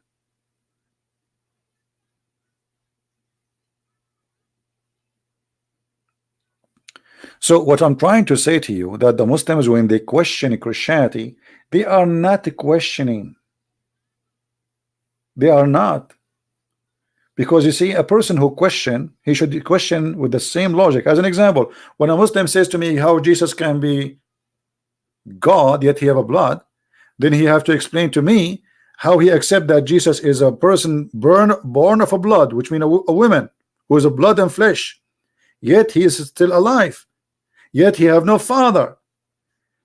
So what I'm trying to say to you, that the Muslims, when they question Christianity, they are not questioning. They are not. Because you see, a person who question, he should question with the same logic. As an example, when a Muslim says to me how Jesus can be God, yet he have a blood, then he have to explain to me how he accept that Jesus is a person born of a blood, which means a woman who is a blood and flesh, yet he is still alive, yet he have no father.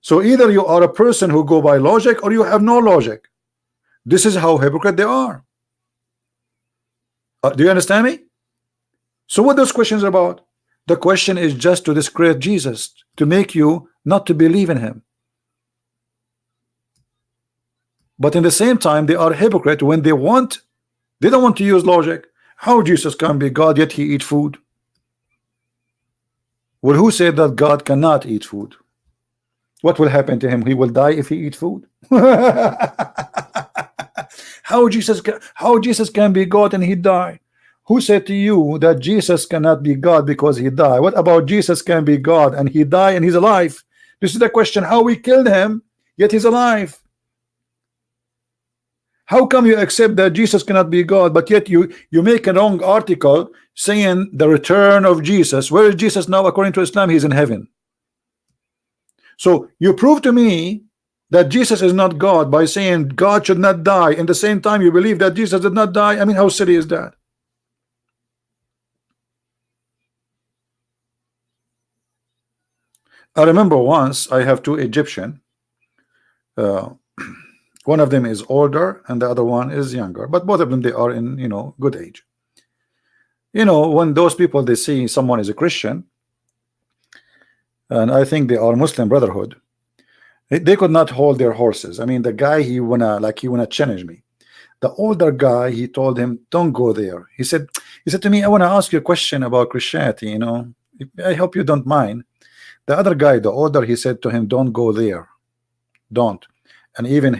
So either you are a person who go by logic or you have no logic. This is how hypocrite they are. Do you understand me? So what those questions are about? The question is just to discredit Jesus, to make you not to believe in him. But in the same time, they are hypocrite when they don't want to use logic. How Jesus can be God yet he eat food? Well, who said that God cannot eat food? What will happen to him? He will die if he eat food. How Jesus can be God and he die? Who said to you that Jesus cannot be God because he died? What about Jesus can be God and he died and he's alive? This is the question. How we killed him yet he's alive? How come you accept that Jesus cannot be God, but yet you make a wrong article saying the return of Jesus? Where is Jesus now? According to Islam, he's in heaven. So you prove to me that Jesus is not God by saying God should not die. In the same time, you believe that Jesus did not die. I mean, how silly is that? I remember once I have two Egyptian. One of them is older and the other one is younger, but both of them, they are in good age. When those people, they see someone is a Christian, and I think they are Muslim Brotherhood, they could not hold their horses. I mean, the guy, he wanna challenge me. The older guy, he told him, don't go there. He said to me, I want to ask you a question about Christianity, I hope you don't mind. The other guy, the older, he said to him, don't go there, don't. And even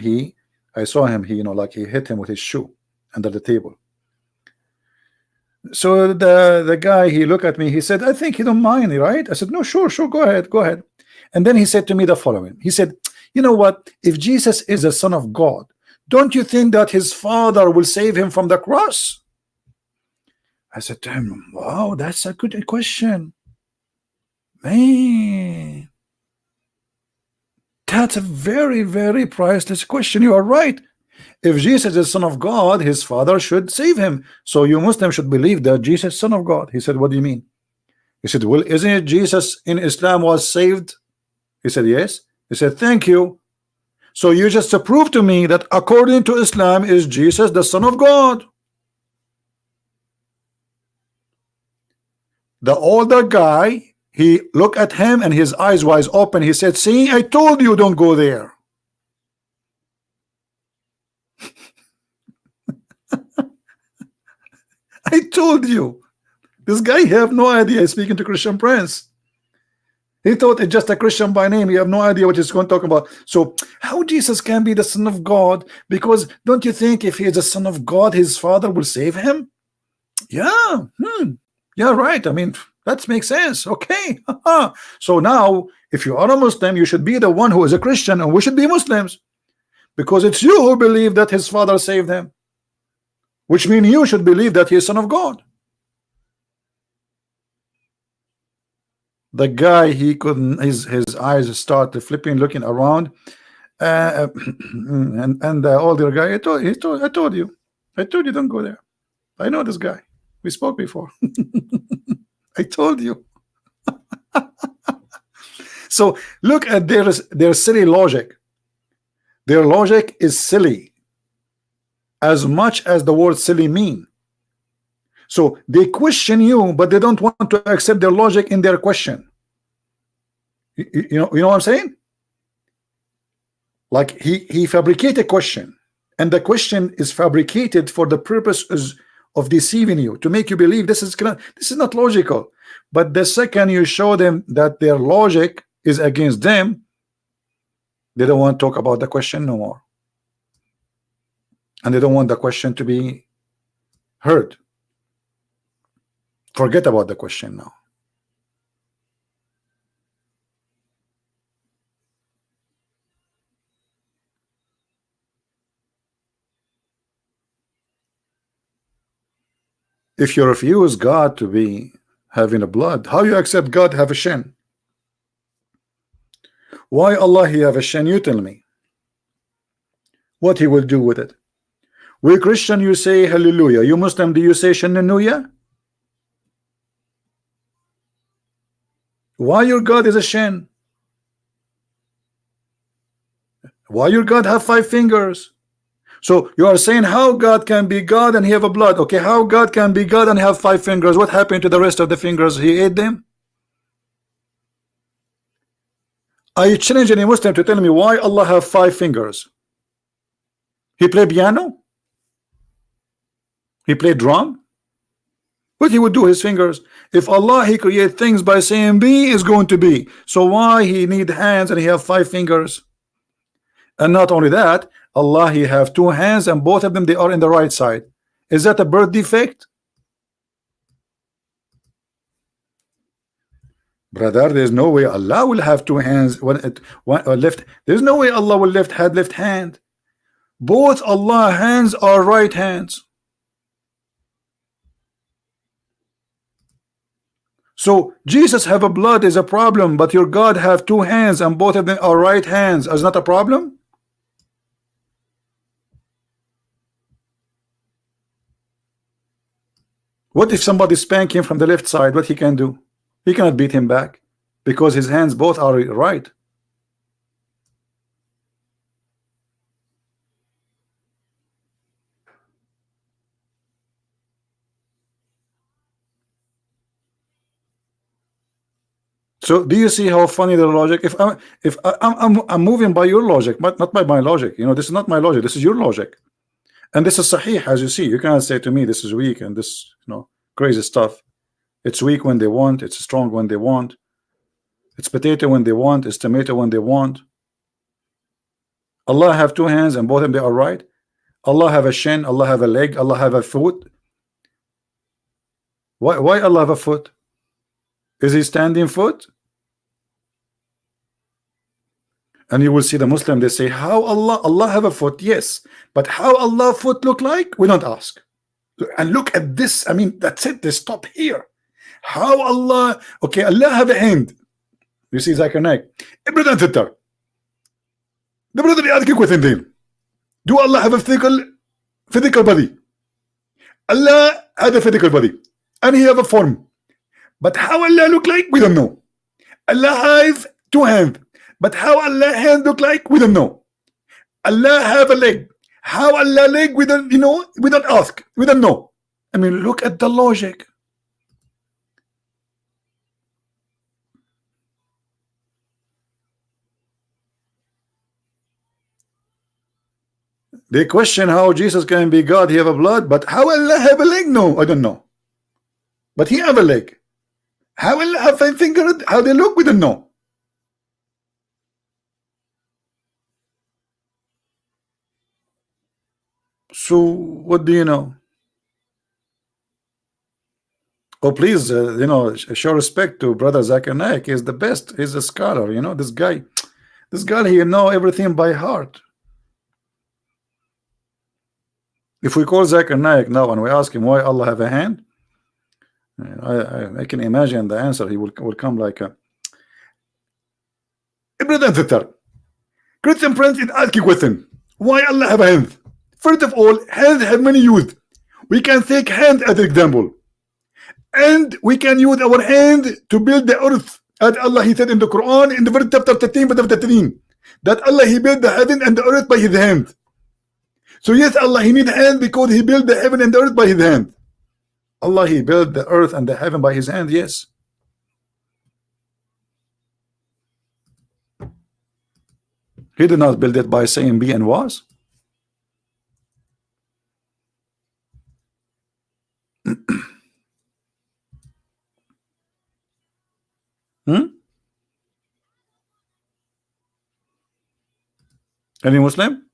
I saw him, he hit him with his shoe under the table. So the guy, he looked at me, he said, I think you don't mind, right? I said, no, sure, go ahead. And then he said to me the following. He said, you know what? If Jesus is the Son of God, don't you think that his father will save him from the cross? I said to him, wow, that's a good question. Man, that's a very, very priceless question. You are right. If Jesus is Son of God, his father should save him. So you Muslims should believe that Jesus is Son of God. He said, what do you mean? He said, well, isn't it Jesus in Islam was saved? He said, yes. He said, thank you. So you just prove to me that according to Islam is Jesus the Son of God. The older guy, he looked at him and his eyes wide open. He said, see, I told you don't go there. I told you. This guy, he have no idea he's speaking to Christian Prince. He thought it's just a Christian by name. You have no idea what he's going to talk about. So how Jesus can be the Son of God? Because don't you think if he is the Son of God, his father will save him? Yeah. Yeah, right. I mean, that makes sense. Okay. So now, if you are a Muslim, you should be the one who is a Christian, and we should be Muslims. Because it's you who believe that his father saved him. Which means you should believe that he is Son of God. The guy, he couldn't, his eyes started flipping, looking around, and the older guy, I told you don't go there. I know this guy. We spoke before. I told you. So look at their silly logic. Their logic is silly as much as the word silly mean. So they question you, but they don't want to accept their logic in their question. You know what I'm saying? Like he fabricated a question, and the question is fabricated for the purpose of deceiving you, to make you believe this is not logical. But the second you show them that their logic is against them, they don't want to talk about the question no more, and they don't want the question to be heard. Forget about the question now. If you refuse God to be having a blood, how you accept God have a shin? Why Allah he have a shin? You tell me what he will do with it. We Christian, you say hallelujah. You Muslim, do you say shannuya? Why your God is a shin? Why your God have 5 fingers? So you are saying how God can be God and he have a blood. Okay, how God can be God and have 5 fingers? What happened to the rest of the fingers? He ate them? I challenge any Muslim to tell me why Allah have 5 fingers. He play piano? He play drum? What he would do his fingers? If Allah he create things by saying be is going to be, so why he need hands and he have 5 fingers? And not only that, Allah he have 2 hands and both of them they are in the right side. Is that a birth defect? Brother, there's no way Allah will have 2 hands, one left. There's no way Allah will left hand. Both Allah hands are right hands. So Jesus have a blood is a problem, but your God have 2 hands and both of them are right hands. Is not a problem? What if somebody spank him from the left side? What he can do? He cannot beat him back because his hands both are right. So do you see how funny the logic? If I'm moving by your logic, but not by my logic. You know, this is not my logic. This is your logic, and this is sahih. As you see, you cannot say to me this is weak and this crazy stuff. It's weak when they want. It's strong when they want. It's potato when they want. It's tomato when they want. Allah have 2 hands and both of them they are right. Allah have a shin. Allah have a leg. Allah have a foot. Why Allah have a foot? Is he standing foot? And you will see the Muslim, they say, how Allah have a foot? Yes, but how Allah foot look like? We don't ask. And look at this. I mean, that's it. They stop here. How Allah, okay, Allah have a hand. You see Zakir Naik. Ibradan Tittar. The brother يأتيك within them. Do Allah have a physical body? Allah had a physical body. And he have a form. But how Allah look like? We don't know. Allah have 2 hands. But how Allah hand look like? We don't know. Allah have a leg. How Allah leg? We don't, we don't ask. We don't know. I mean, look at the logic. They question how Jesus can be God. He have a blood, but how Allah have a leg? No, I don't know. But he have a leg. How Allah have 5 fingers? How they look? We don't know. So what do you know? Oh, please, show respect to brother Zakir Naik. He's the best. He's a scholar. This guy, he know everything by heart. If we call Zakir Naik now and we ask him why Allah have a hand, I can imagine the answer. He will come like a Christian friends is asking question. Why Allah have a hand? First of all, hands have many use. We can take hand as an example, and we can use our hand to build the earth. As Allah, He said in the Quran, in the verse chapter 13, verse 13, that Allah, He built the heaven and the earth by His hand. So yes, Allah, He need hand because He built the heaven and the earth by His hand. Allah, He built the earth and the heaven by His hand, yes. He did not build it by saying be and was. Any Muslim?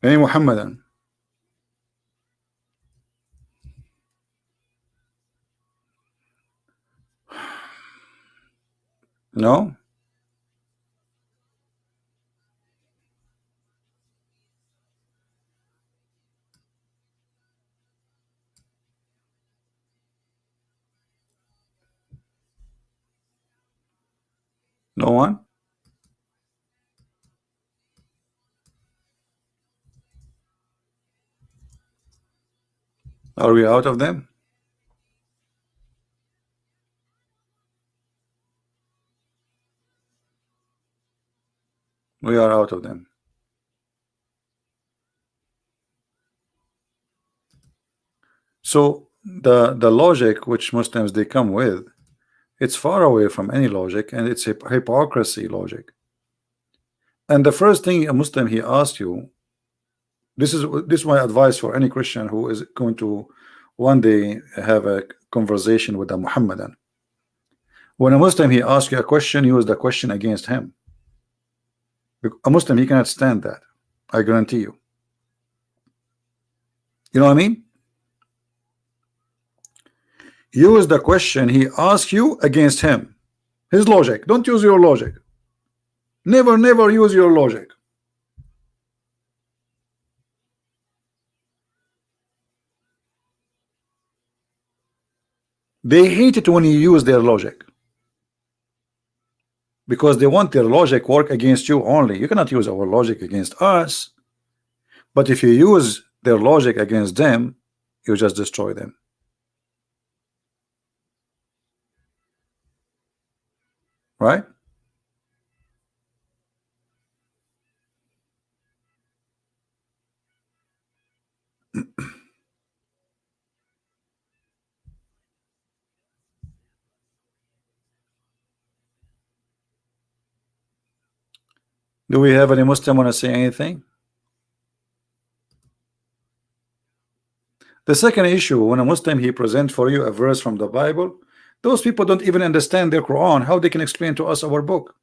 Any Mohammedan? No? No one? Are we out of them? We are out of them. So the logic which Muslims they come with, it's far away from any logic, and it's hypocrisy logic. And the first thing a Muslim he asks you, this is my advice for any Christian who is going to one day have a conversation with a Muhammadan. When a Muslim he asks you a question, use the question against him. A Muslim he cannot stand that, I guarantee you. You know what I mean? Use the question he asks you against him, his logic. Don't use your logic. Never use your logic. They hate it when you use their logic, because they want their logic work against you only. You cannot use our logic against us, but if you use their logic against them, you just destroy them. Right? Do we have any Muslim want to say anything? The second issue, when a Muslim he presents for you a verse from the Bible, those people don't even understand their Quran. How they can explain to us our book?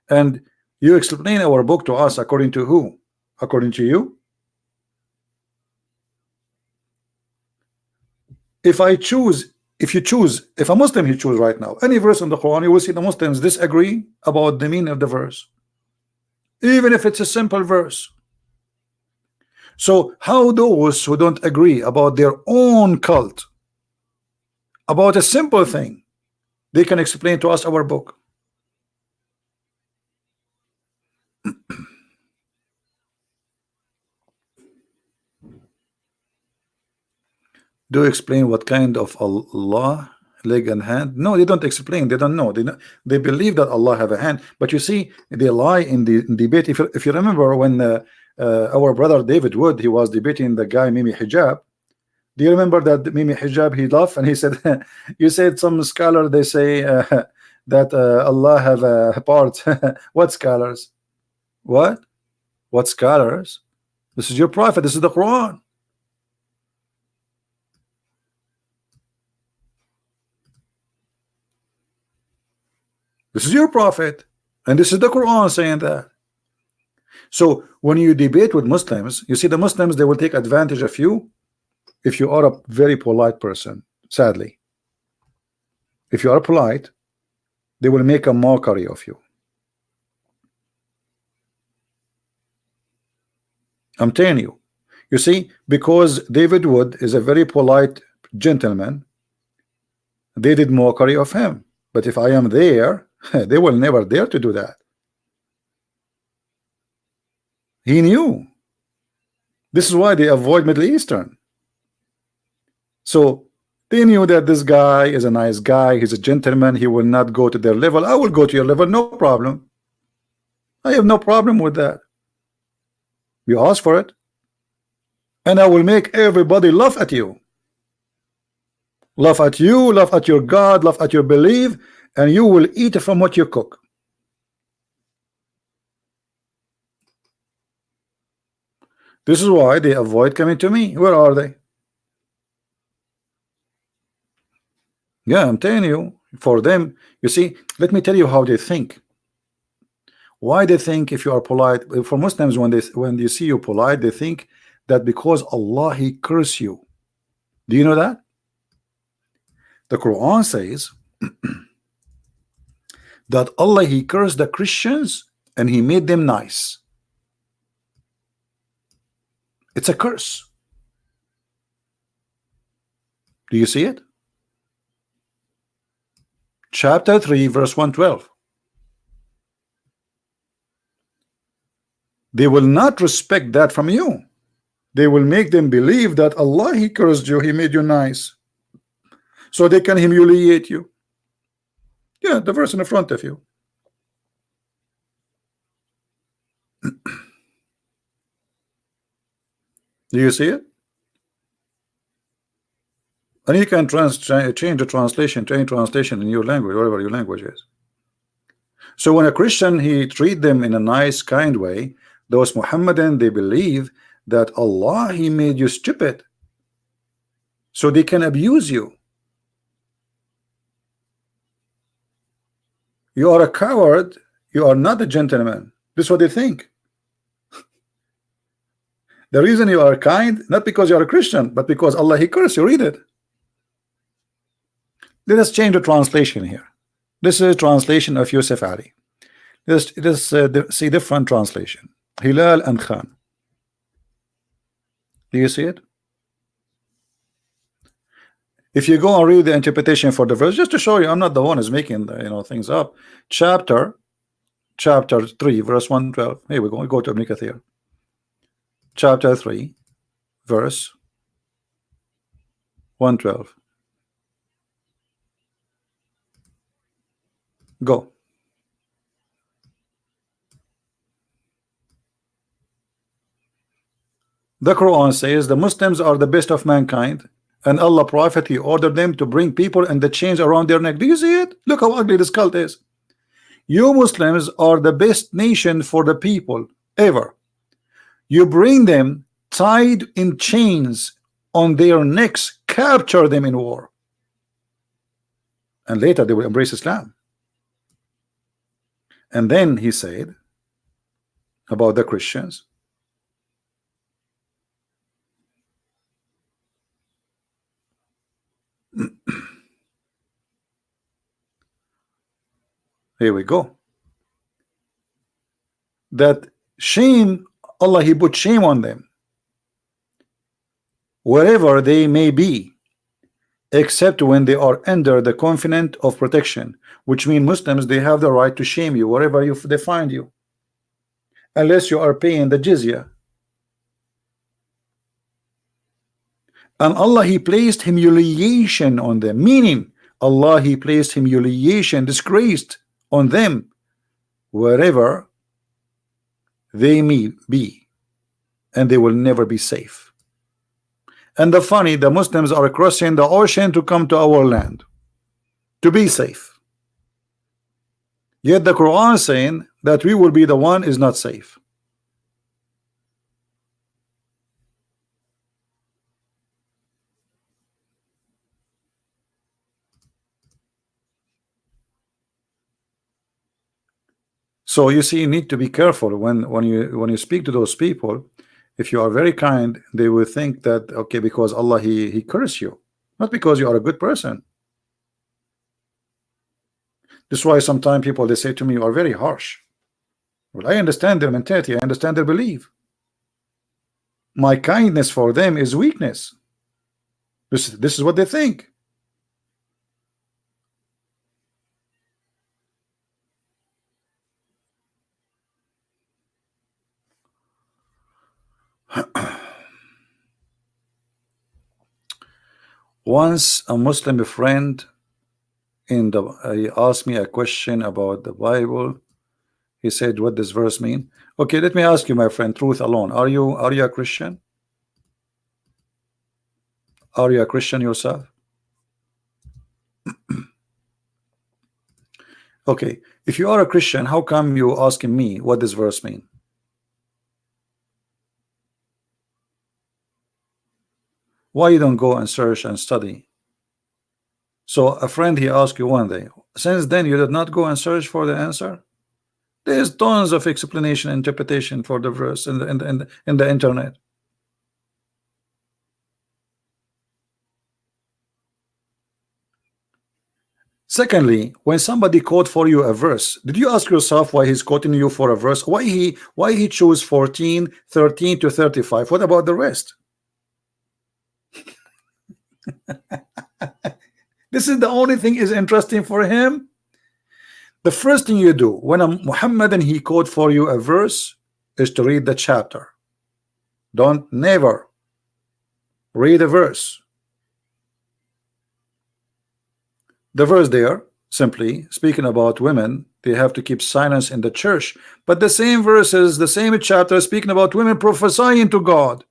And you explain our book to us according to who? According to you? If a Muslim he choose right now any verse in the Quran, you will see the Muslims disagree about the meaning of the verse, even if it's a simple verse. So how those who don't agree about their own cult, about a simple thing, they can explain to us our book? Do explain what kind of Allah, leg and hand? No, they don't explain. They don't know. They believe that Allah have a hand, but you see, they lie in the debate. If you remember when our brother David Wood, he was debating the guy Mimi Hijab. Do you remember that Mimi Hijab? He laughed and he said, "You said some scholar they say that Allah have a part." What scholars? What? What scholars? This is your prophet. This is the Quran. This is your prophet, and this is the Quran saying that. So when you debate with Muslims, you see the Muslims, they will take advantage of you if you are a very polite person. Sadly, if you are polite, they will make a mockery of you. I'm telling you. You see, because David Wood is a very polite gentleman, They did mockery of him. But if I am there, they will never dare to do that. He knew. This is why they avoid Middle Eastern. So they knew that this guy is a nice guy, he's a gentleman, he will not go to their level. I will go to your level, no problem. I have no problem with that. You ask for it, and I will make everybody laugh at you. Laugh at you, laugh at your God, laugh at your belief, and you will eat from what you cook. This is why they avoid coming to me. Where are they? Yeah, I'm telling you, for them, you see, let me tell you how they think. Why they think if you are polite. For Muslims, when they see you polite, they think that because Allah He curse you. Do you know that? The Quran says that Allah He cursed the Christians and He made them nice. It's a curse. Do you see it? Chapter 3 verse 112. They will not respect that from you. They will make them believe that Allah He cursed you, He made you nice, so they can humiliate you. Yeah, the verse in the front of you. Do you see it? And you can change the translation to any translation in your language, whatever your language is. So when a Christian, he treat them in a nice, kind way, those Mohammedan, they believe that Allah He made you stupid, so they can abuse you. You are a coward, you are not a gentleman. This is what they think. The reason you are kind, not because you are a Christian, but because Allah He cursed you. Read it. Let us change the translation here. This is a translation of Yusuf Ali. Let's see different translation. Hilal and Khan. Do you see it? If you go and read the interpretation for the verse, just to show you, I'm not the one who's making the, things up. Chapter 3, verse 112. Here we go. We go to Ibn Kathir. Chapter 3, verse 112. Go. The Quran says the Muslims are the best of mankind, and Allah Prophet He ordered them to bring people and the chains around their neck. Do you see it? Look how ugly this cult is. You Muslims are the best nation for the people ever. You bring them tied in chains on their necks, capture them in war, and later they will embrace Islam. And then he said about the Christians, here we go, that shame, Allah He put shame on them wherever they may be, except when they are under the covenant of protection, which means Muslims, they have the right to shame you wherever they find you, unless you are paying the jizya. And Allah He placed humiliation on them, meaning Allah He placed humiliation, disgraced on them wherever they may be, and they will never be safe. And the funny, the Muslims are crossing the ocean to come to our land to be safe, yet the Quran is saying that we will be the one is not safe. So you see, you need to be careful when you speak to those people. If you are very kind, they will think that okay, because Allah he cursed you, not because you are a good person. This is why sometimes people, they say to me, you are very harsh. Well, I understand their mentality, I understand their belief. My kindness for them is weakness. This is what they think. Once a Muslim friend he asked me a question about the Bible. He said, what does verse mean? Okay, let me ask you, my friend, truth alone. Are you a Christian? Are you a Christian yourself? Okay, if you are a Christian, how come you asking me what does verse mean? Why you don't go and search and study? So a friend, he asked you one day. Since then, you did not go and search for the answer? There's tons of explanation, interpretation for the verse in the internet. Secondly, when somebody quote for you a verse, did you ask yourself why he's quoting you for a verse? Why he chose 14, 13 to 35? What about the rest? This is the only thing is interesting for him. The first thing you do when a Mohammedan he quote for you a verse is to read the chapter. Don't never read a verse. The verse there simply speaking about women, they have to keep silence in the church, but the same verses, the same chapter speaking about women prophesying to God.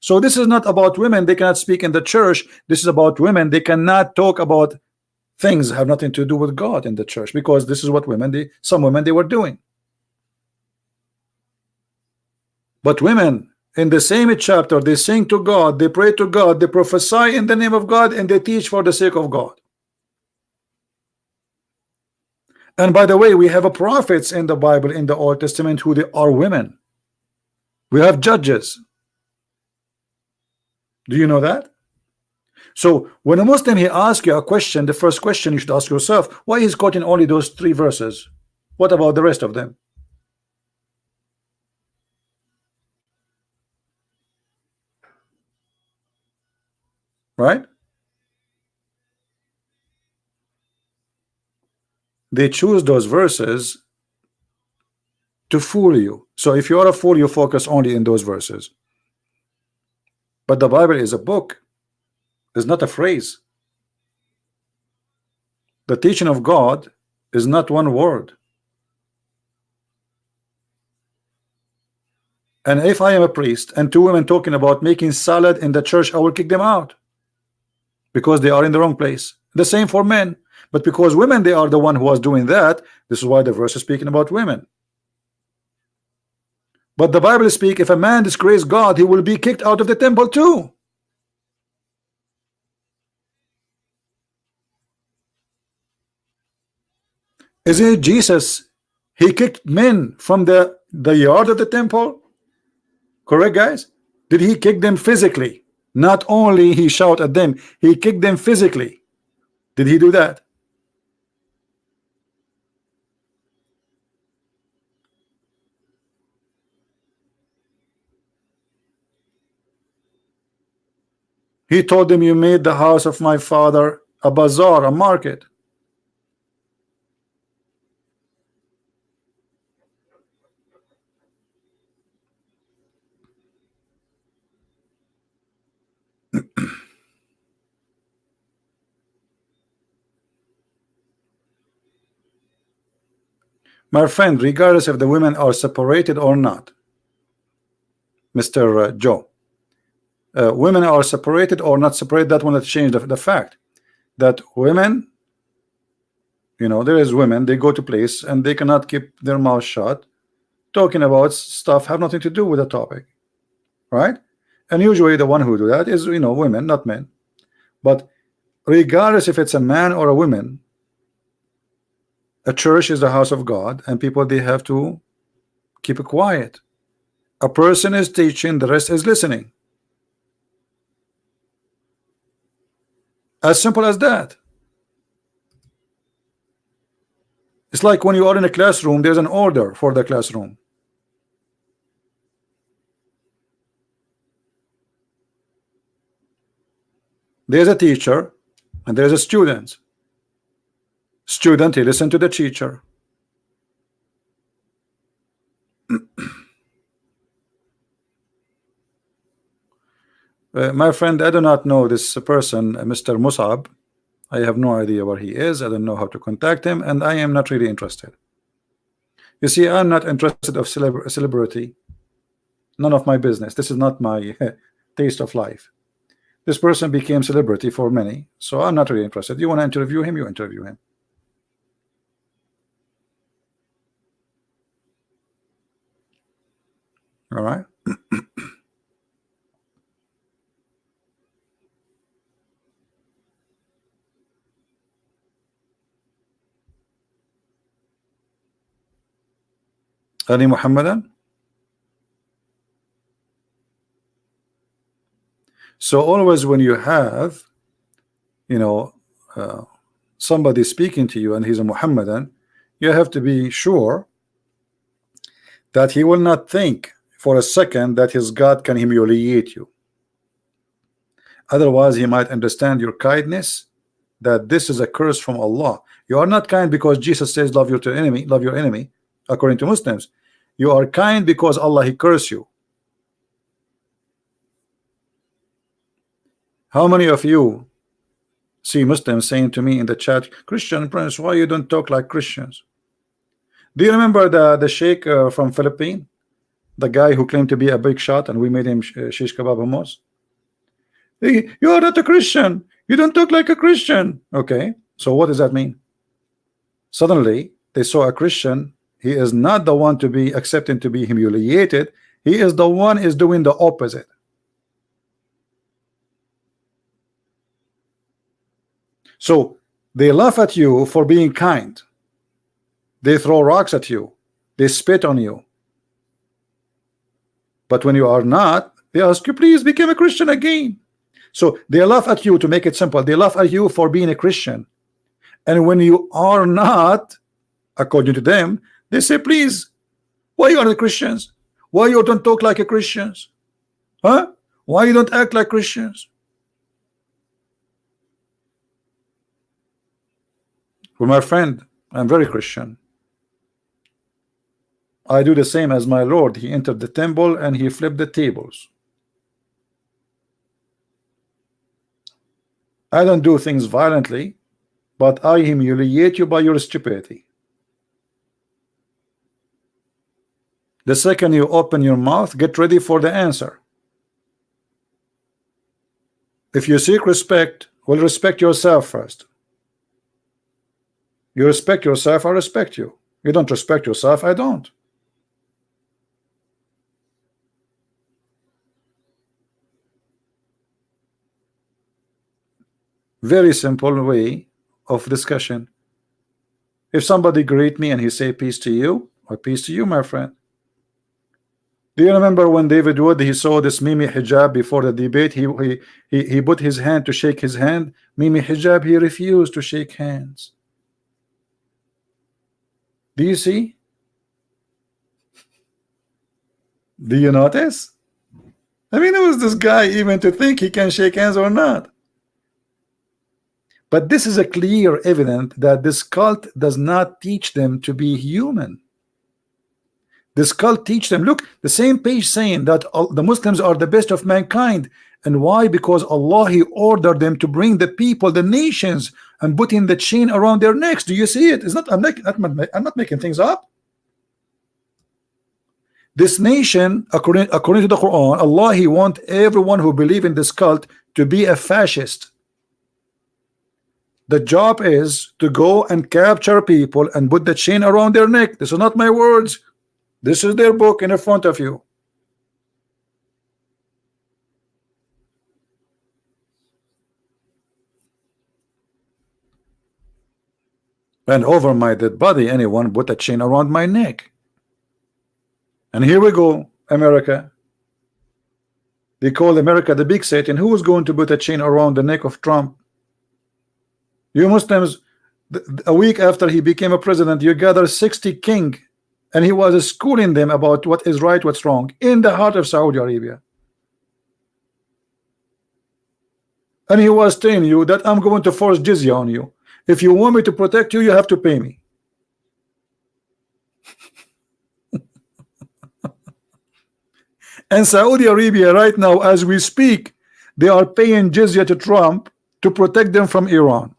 So this is not about women, they cannot speak in the church. This is about women, they cannot talk about things have nothing to do with God in the church, because this is what some women they were doing. But women in the same chapter, they sing to God, they pray to God, they prophesy in the name of God, and they teach for the sake of God. And by the way, we have a prophets in the Bible in the Old Testament who they are women. We have judges. Do you know that? So when a Muslim he asks you a question, the first question you should ask yourself, why he's quoting only those 3 verses? What about the rest of them? Right? They choose those verses to fool you. So if you are a fool, you focus only in those verses. But the Bible is a book, it's not a phrase. The teaching of God is not one word. And if I am a priest and 2 women talking about making salad in the church, I will kick them out because they are in the wrong place. The same for men, but because women they are the one who was doing that, this is why the verse is speaking about women. But the Bible speaks, if a man disgraces God, he will be kicked out of the temple too. Isn't it Jesus? He kicked men from the yard of the temple. Correct, guys? Did he kick them physically? Not only he shout at them, he kicked them physically. Did he do that? He told them, you made the house of my father a bazaar, a market. My friend, regardless if the women are separated or not, Mr. Joe, women are separated or not separated, that will not change the fact that women, you know, there is women, they go to place and they cannot keep their mouth shut, talking about stuff have nothing to do with the topic, right? And usually the one who do that is, you know, women, not men. But regardless if it's a man or a woman, a church is the house of God, and people they have to keep it quiet. A person is teaching, the rest is listening. As simple as that. It's like when you are in a classroom, there's an order for the classroom. There's a teacher and there's a student. Student, he listen to the teacher. My friend, I do not know this person, Mr. Musab. I have no idea where he is. I don't know how to contact him, and I am not really interested. You see, I'm not interested of celebrity. None of my business. This is not my taste of life. This person became celebrity for many, so I'm not really interested. You want to interview him, you interview him. All right. Any Mohammedan? So always when you have, you know, somebody speaking to you and he's a Mohammedan, you have to be sure that he will not think for a second that his God can humiliate you. Otherwise, he might understand your kindness, that this is a curse from Allah. You are not kind because Jesus says love your enemy, love your enemy, according to Muslims. You are kind because Allah he curse you. How many of you see Muslims saying to me in the chat, Christian Prince, why you don't talk like Christians? Do you remember the sheikh from Philippines, the guy who claimed to be a big shot and we made him shish kebab hummus? You are not a Christian, you don't talk like a Christian. Okay, so what does that mean? Suddenly they saw a Christian, he is not the one to be accepting to be humiliated, he is the one is doing the opposite. So they laugh at you for being kind, they throw rocks at you, they spit on you, but when you are not, they ask you please become a Christian again. So they laugh at you, to make it simple, they laugh at you for being a Christian, and when you are not, according to them, they say please, why you are the Christians, why you don't talk like a Christians, huh? Why you don't act like Christians? Well, my friend, I'm very Christian. I do the same as my Lord. He entered the temple and he flipped the tables. I don't do things violently, but I humiliate you by your stupidity. The second you open your mouth, get ready for the answer. If you seek respect, well, respect yourself first. You respect yourself, I respect you. You don't respect yourself, I don't. Very simple way of discussion. If somebody greet me and he say peace to you, or peace to you, my friend. Do you remember when David Wood he saw this Mimi Hijab before the debate? He put his hand to shake his hand. Mimi Hijab, he refused to shake hands. Do you see? Do you notice? I mean, who is this guy even to think he can shake hands or not? But this is a clear evidence that this cult does not teach them to be human. This cult teach them, look, the same page saying that the Muslims are the best of mankind. And why? Because Allah he ordered them to bring the people, the nations, and putting the chain around their necks. Do you see it? It's not, I'm not making things up. This nation, according to the Quran, Allah he want everyone who believe in this cult to be a fascist. The job is to go and capture people and put the chain around their neck. This is not my words. This is their book in front of you. And over my dead body, anyone put a chain around my neck. And here we go, America. They call America the big Satan. Who is going to put a chain around the neck of Trump? You Muslims, a week after he became a president, you gather 60 king, and he was schooling them about what is right, what's wrong, in the heart of Saudi Arabia. And he was telling you that I'm going to force jizya on you. If you want me to protect you, you have to pay me. And Saudi Arabia right now, as we speak, They are paying jizya to Trump to protect them from Iran.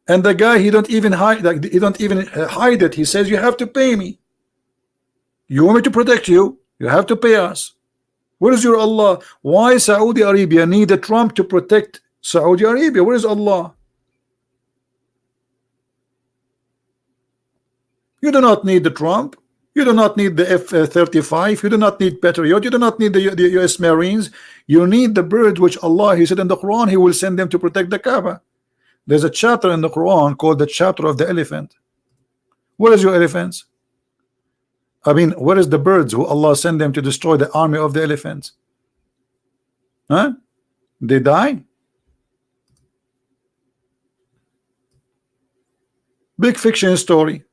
And the guy, he don't even hide, like, he don't even hide it. He says, you have to pay me. You want me to protect you? You have to pay us. Where is your Allah? Why Saudi Arabia need a Trump to protect Saudi Arabia? Where is Allah? You do not need the Trump. You do not need the F-35. You do not need Patriot. You do not need the US Marines. You need the birds which Allah, He said in the Quran, He will send them to protect the Kaaba. There's a chapter in the Quran called the chapter of the elephant. Where is your elephants? I mean, where is the birds who Allah sent them to destroy the army of the elephants? Huh? They die? Big fiction story.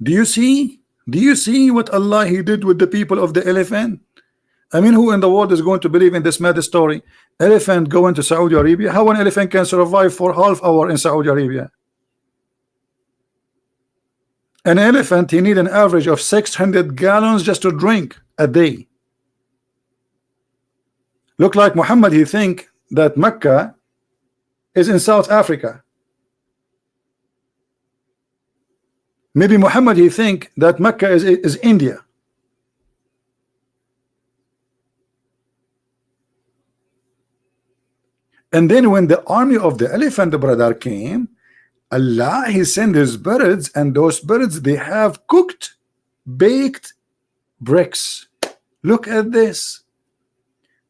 Do you see? Do you see what Allah He did with the people of the elephant? I mean, who in the world is going to believe in this mad story? Elephant going to Saudi Arabia? How an elephant can survive for half hour in Saudi Arabia? An elephant, he need an average of 600 gallons just to drink a day. Look like Muhammad, he think that Mecca is in South Africa. Maybe Muhammad, he think that Mecca is India. And then when the army of the elephant, the brother, came, Allah, He sent His birds, and those birds, they have cooked, baked bricks. Look at this.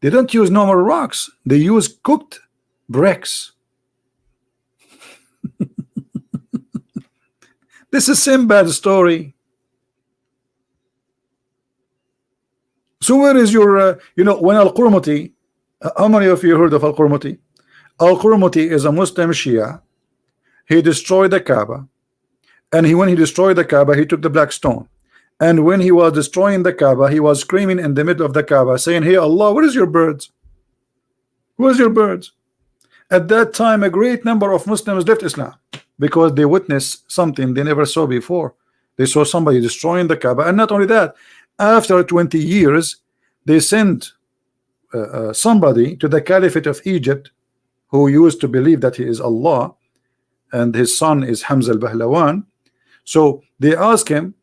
They don't use normal rocks. They use cooked bricks. This is Sinbad story. So where is your, you know, when Al-Qurmuti, how many of you heard of Al-Qurmuti? Al-Qurmuti is a Muslim Shia. He destroyed the Kaaba, and when he destroyed the Kaaba, he took the black stone. And when he was destroying the Kaaba, he was screaming in the middle of the Kaaba, saying, "Hey Allah, where is your birds? Where's your birds?" At that time, a great number of Muslims left Islam because they witnessed something they never saw before. They saw somebody destroying the Kaaba, and not only that, after 20 years, they sent somebody to the Caliphate of Egypt who used to believe that he is Allah, and his son is Hamza al-Bahlawan. So they ask him,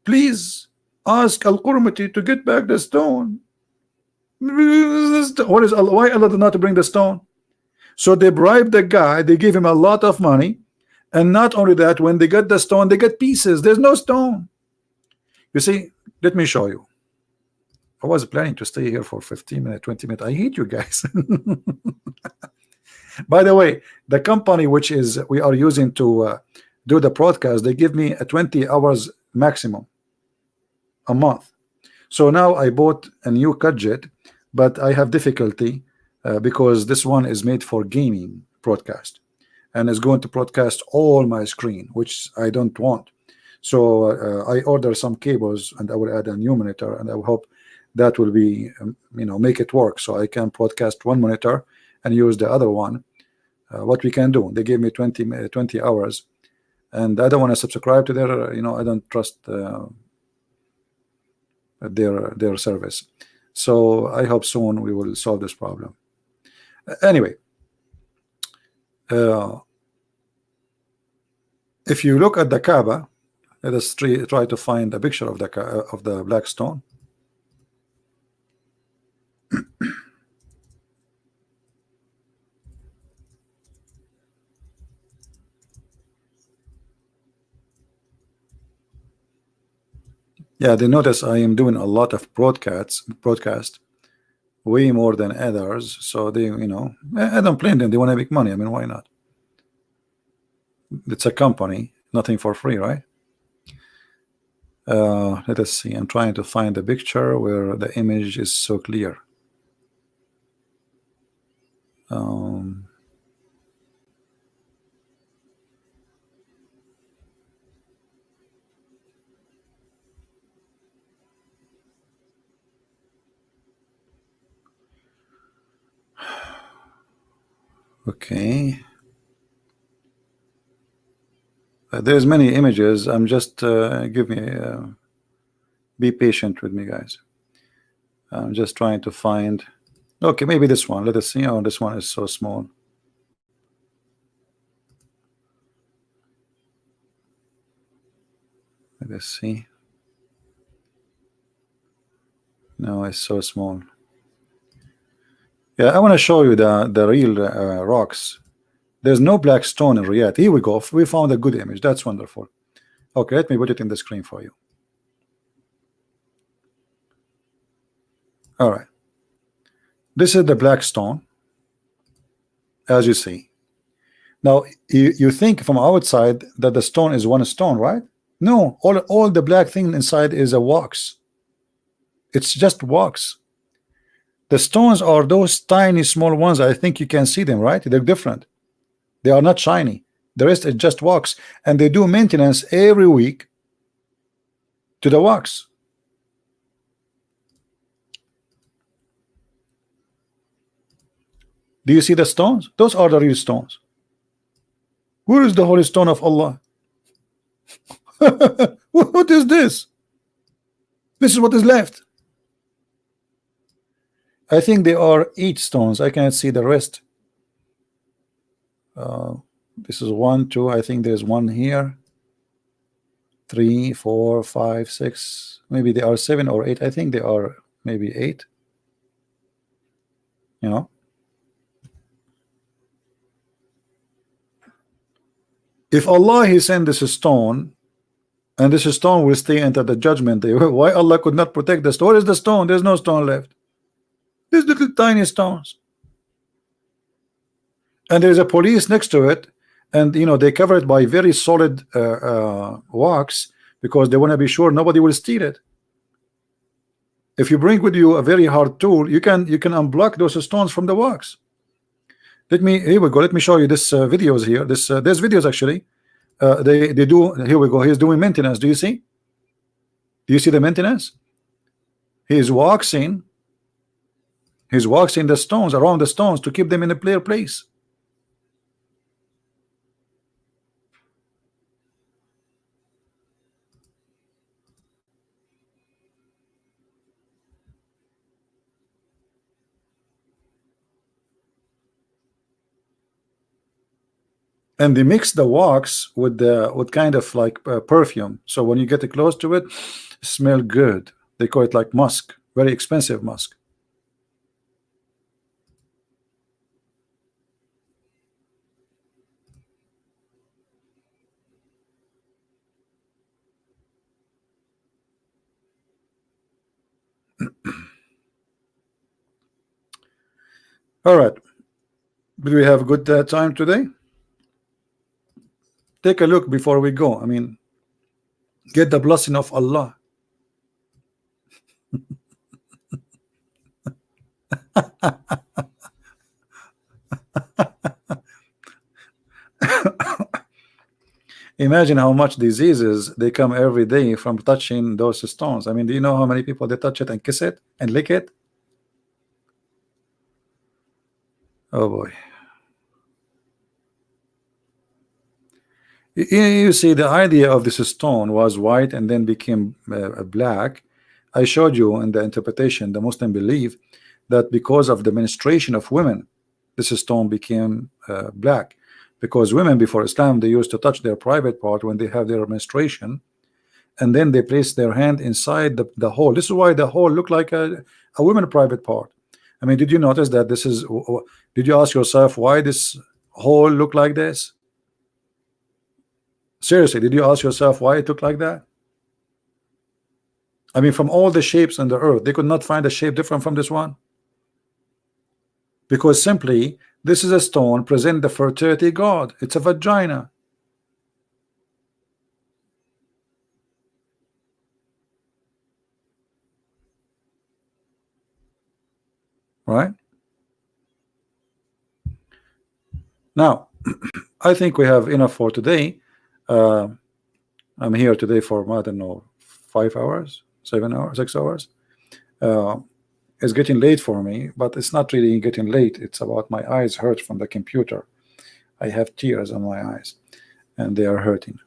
please ask Al-Qurmuti to get back the stone. What is Allah? Why Allah did not bring the stone? So they bribed the guy, they gave him a lot of money, and not only that, when they get the stone, they get pieces. There's no stone. You see, let me show you. I was planning to stay here for 15 minutes, 20 minutes. I hate you guys. By the way, the company which is we are using to do the broadcast, they give me a 20 hours maximum a month. So now I bought a new gadget, but I have difficulty because this one is made for gaming broadcast, and is going to broadcast all my screen, which I don't want. So I order some cables, and I will add a new monitor, and I hope that will be you know, make it work so I can broadcast one monitor and use the other one. What we can do, they gave me 20 hours, and I don't want to subscribe to their, you know, I don't trust their service. So I hope soon we will solve this problem. Anyway, if you look at the Kaaba, let us try to find a picture of the black stone. Yeah, they notice I am doing a lot of broadcast, way more than others. So they, you know, I don't blame them. They want to make money. I mean, why not? It's a company, nothing for free, right? Let us see. I'm trying to find a picture where the image is so clear. Okay. There's many images. I'm just give me be patient with me, guys. I'm just trying to find. Okay, maybe this one. Let us see. Oh, this one is so small. Let us see. No, it's so small. Yeah, I want to show you the real rocks. There's no black stone in Riyadh. Here we go. We found a good image. That's wonderful. Okay, let me put it in the screen for you. All right. This is the black stone, as you see. Now, you think from outside that the stone is one stone, right? No, all the black thing inside is a wax. It's just wax. The stones are those tiny small ones. I think you can see them, right? They're different. They are not shiny. The rest is just wax, and they do maintenance every week to the wax. Do you see the stones? Those are the real stones. Where is the holy stone of Allah? What is this? This is what is left. I think there are 8 stones. I cannot see the rest. This is 1, 2. I think there's 1 here. 3, 4, 5, 6. Maybe there are 7 or 8. I think there are maybe 8. You know. If Allah He sent this stone, and this stone will stay until the judgment day, why Allah could not protect the stone? Where is the stone? There's no stone left. These little tiny stones. And there's a police next to it, and you know they cover it by very solid wax because they want to be sure nobody will steal it. If you bring with you a very hard tool, you can unblock those stones from the wax. Here we go. Let me show you this videos here. There's videos actually. They do. Here we go. He's doing maintenance. Do you see? Do you see the maintenance? He's waxing. He's waxing the stones around the stones to keep them in a clear place. And they mix the wax with kind of like perfume. So when you get close to it, smell good. They call it like musk, very expensive musk. All right. Did we have a good time today? Take a look before we go. I mean, get the blessing of Allah. Imagine how much diseases they come every day from touching those stones. I mean, do you know how many people they touch it and kiss it and lick it? Oh boy. You see, the idea of this stone was white and then became black. I showed you in the interpretation, the Muslim believe that because of the menstruation of women, this stone became black. Because women before Islam, they used to touch their private part when they have their menstruation, and then they place their hand inside the hole. This is why the hole looked like a woman's private part. I mean, did you notice that this is? Did you ask yourself why this hole looked like this? Seriously, did you ask yourself why it looked like that? I mean, from all the shapes on the earth, they could not find a shape different from this one. Because simply, this is a stone present the fertility god. It's a vagina. Right? Now, I think we have enough for today. I'm here today for, I don't know, 5 hours, 7 hours, 6 hours. It's getting late for me, but it's not really getting late. It's about my eyes hurt from the computer. I have tears on my eyes and they are hurting.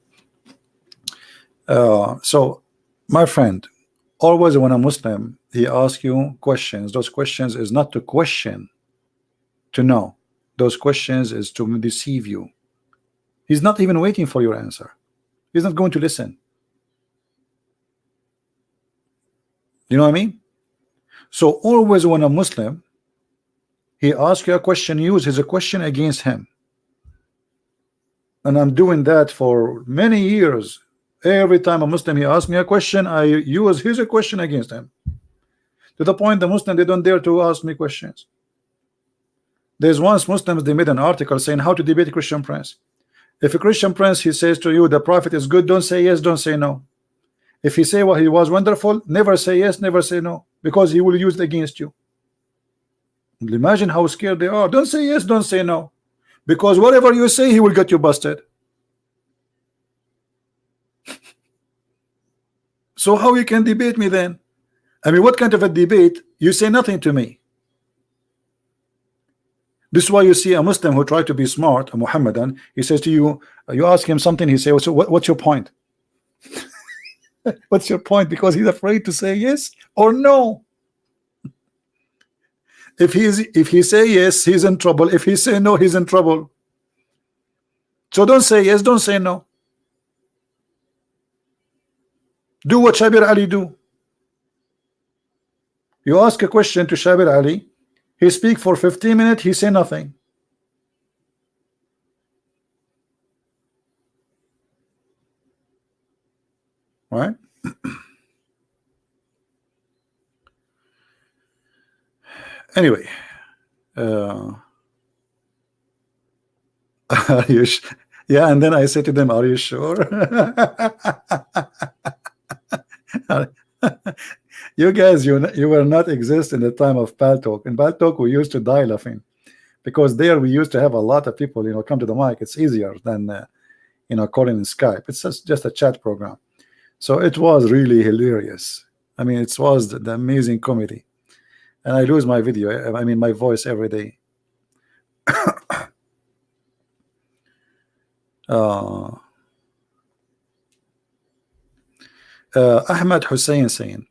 So, my friend, always when a Muslim he asks you questions, those questions is not to question, to know. Those questions is to deceive you. He's not even waiting for your answer. He's not going to listen. You know what I mean? So always when a Muslim he asks you a question, use his question against him. And I'm doing that for many years. Every time a Muslim he asks me a question, I use his question against him. To the point the Muslim they don't dare to ask me questions. There's once Muslims they made an article saying how to debate a Christian prince. If a Christian prince he says to you the prophet is good, don't say yes, don't say no. If he say he was wonderful, never say yes, never say no, because he will use it against you. Imagine how scared they are. Don't say yes, don't say no, because whatever you say he will get you busted. So how you can debate me then? I mean, what kind of a debate? You say nothing to me. This is why you see a Muslim who try to be smart, a Mohammedan, he says to you, you ask him something, he says, what's your point? What's your point? Because he's afraid to say yes or no. If he say yes, he's in trouble. If he say no, he's in trouble. So don't say yes, don't say no. Do what Shabir Ali do. You ask a question to Shabir Ali, he speak for 15 minutes, he say nothing. Right? Anyway, are you yeah, and then I say to them, are you sure? You guys, you were not exist in the time of Paltalk. In Paltalk we used to die laughing, because there we used to have a lot of people, you know, come to the mic. It's easier than you know, calling in Skype. It's just a chat program. So it was really hilarious. I mean, it was the amazing comedy. And I lose my video, I mean my voice every day. Ahmad Hussein saying,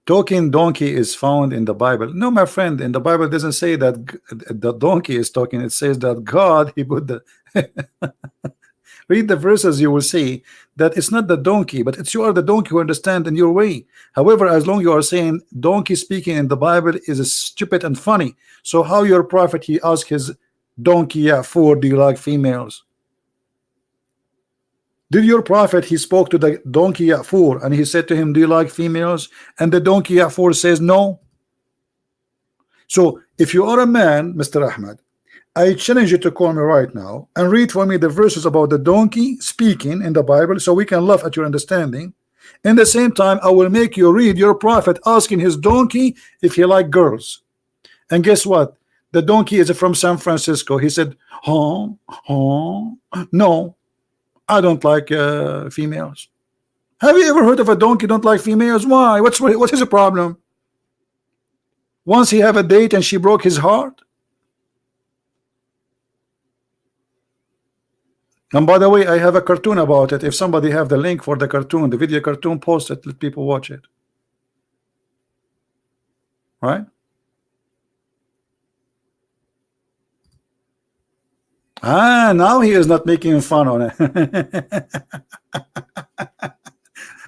talking donkey is found in the Bible. No, my friend, in the Bible doesn't say that the donkey is talking. It says that God, he put the read the verses, you will see that it's not the donkey, but it's you are the donkey who understand in your way. However, as long you are saying donkey speaking in the Bible is stupid and funny, so how your prophet he asked his donkey, yeah, for do you like females? Did your prophet he spoke to the donkey Ya'fur and he said to him, do you like females? And the donkey Ya'fur says no. So if you are a man, Mr. Ahmad, I challenge you to call me right now and read for me the verses about the donkey speaking in the Bible, so we can laugh at your understanding. In the same time, I will make you read your prophet asking his donkey if he like girls. And guess what? The donkey is from San Francisco. He said, no, I don't like females. Have you ever heard of a donkey don't like females? Why? What's his problem? Once he have a date and she broke his heart. And by the way, I have a cartoon about it. If somebody have the link for the cartoon, the video cartoon, post it, let people watch it. Right? Ah, now he is not making fun on it.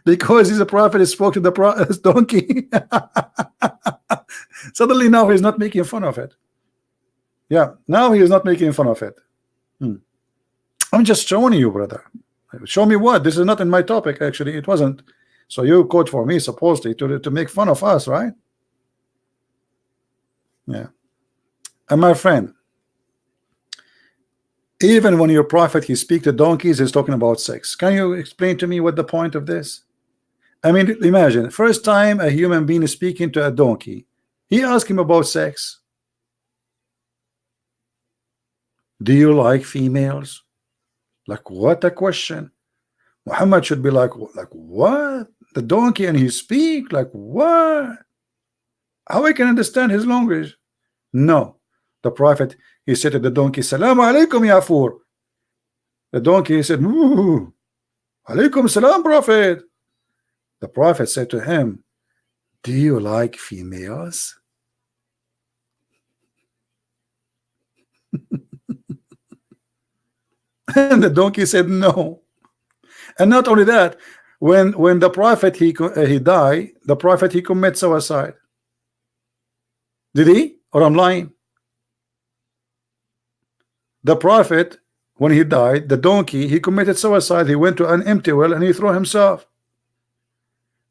Because he's a prophet, he spoke to the donkey. Suddenly now he's not making fun of it. Yeah, now he is not making fun of it. I'm just showing you, brother. Show me what? This is not in my topic, actually. It wasn't. So you quote for me, supposedly, to make fun of us, right? Yeah. And my friend, even when your prophet he speak to donkeys, he's talking about sex. Can you explain to me what the point of this? I mean, imagine first time a human being is speaking to a donkey, he asked him about sex. Do you like females? Like, what a question. Muhammad should be like what? The donkey, and he speak like what? How I can understand his language? No. The prophet he said to the donkey, Salaam alaikum Ya'fur. The donkey he said, Alaikum salam, prophet. The Prophet said to him, do you like females? And the donkey said no. And not only that, when the Prophet he died, the Prophet he commit suicide. Did he? Or I'm lying? The Prophet, when he died, the donkey, he committed suicide. He went to an empty well and he threw himself.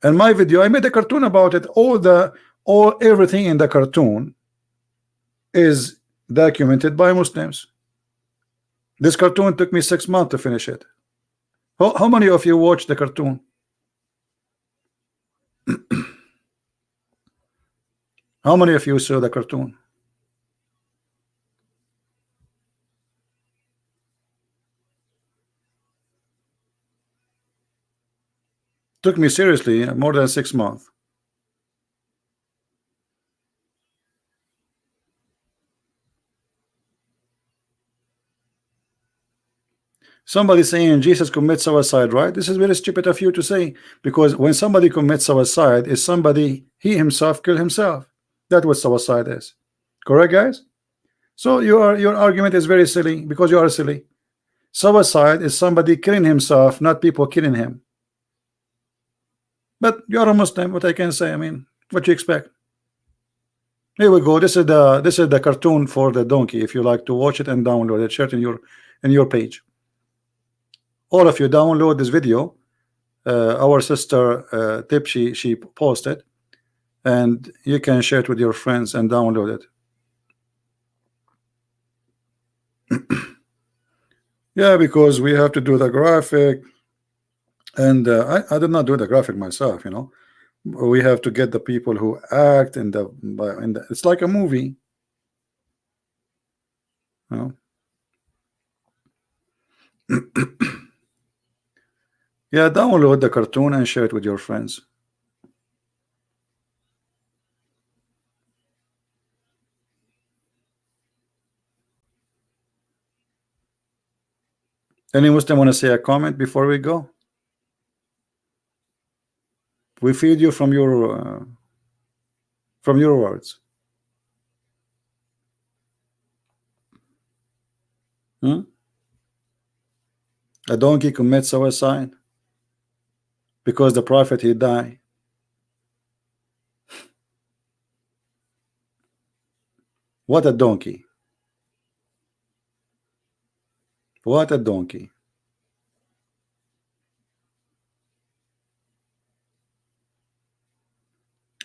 In my video, I made a cartoon about it. Everything in the cartoon is documented by Muslims. This cartoon took me 6 months to finish it. How many of you watched the cartoon? How many of you saw the cartoon? Took me seriously more than 6 months. Somebody saying Jesus commits suicide, right? This is very stupid of you to say, because when somebody commits suicide, is somebody he himself kill himself. That's what suicide is. Correct, guys? So your argument is very silly, because you are silly. Suicide is somebody killing himself, not people killing him. But you are a Muslim. What I can say? I mean, what you expect? Here we go. This is the cartoon for the donkey. If you like to watch it and download it, share it in your page. All of you download this video. Our sister Tip, she posted, and you can share it with your friends and download it. Yeah, because we have to do the graphic, and I did not do the graphic myself. You know, we have to get the people who act in the it's like a movie. You know? Yeah, download the cartoon and share it with your friends. Any Muslim want to say a comment before we go? We feed you from your words. A donkey commits suicide because the Prophet he died. What a donkey. What a donkey.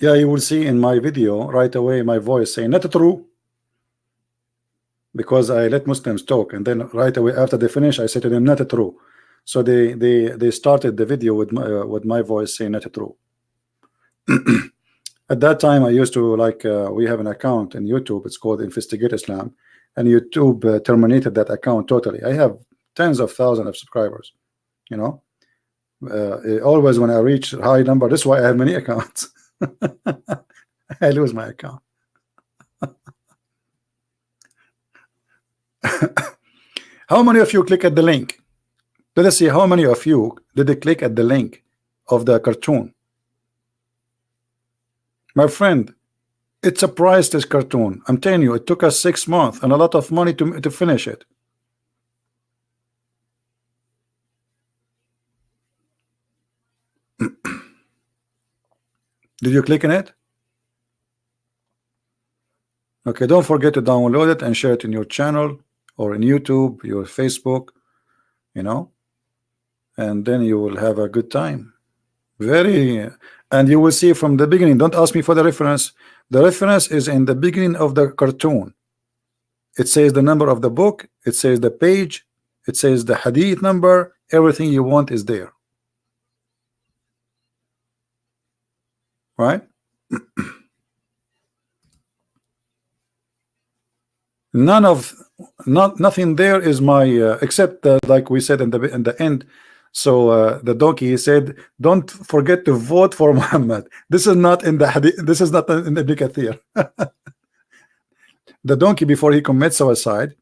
Yeah, you will see in my video right away my voice saying not true, because I let Muslims talk, and then right away after they finish I say to them not true. So they started the video with my voice saying not true. At that time I used to we have an account in YouTube, it's called Investigate Islam, and YouTube terminated that account totally. I have tens of thousands of subscribers, you know. Always when I reach a high number, that's why I have many accounts. I lose my account. How many of you click at the link? Let us see how many of you did they click at the link of the cartoon. My friend, it's a priceless cartoon. I'm telling you, it took us 6 months and a lot of money to finish it. Did you click on it? Okay, don't forget to download it and share it in your channel or in YouTube, your Facebook, you know, and then you will have a good time. And you will see from the beginning. Don't ask me for the reference. The reference is in the beginning of the cartoon. It says the number of the book, it says the page, it says the hadith number, everything you want is there. Right? Nothing there is my except like we said in the end. So the donkey said, don't forget to vote for Muhammad. This is not in the hadith, this is not in the Ibn Kathir. The donkey, before he commits suicide,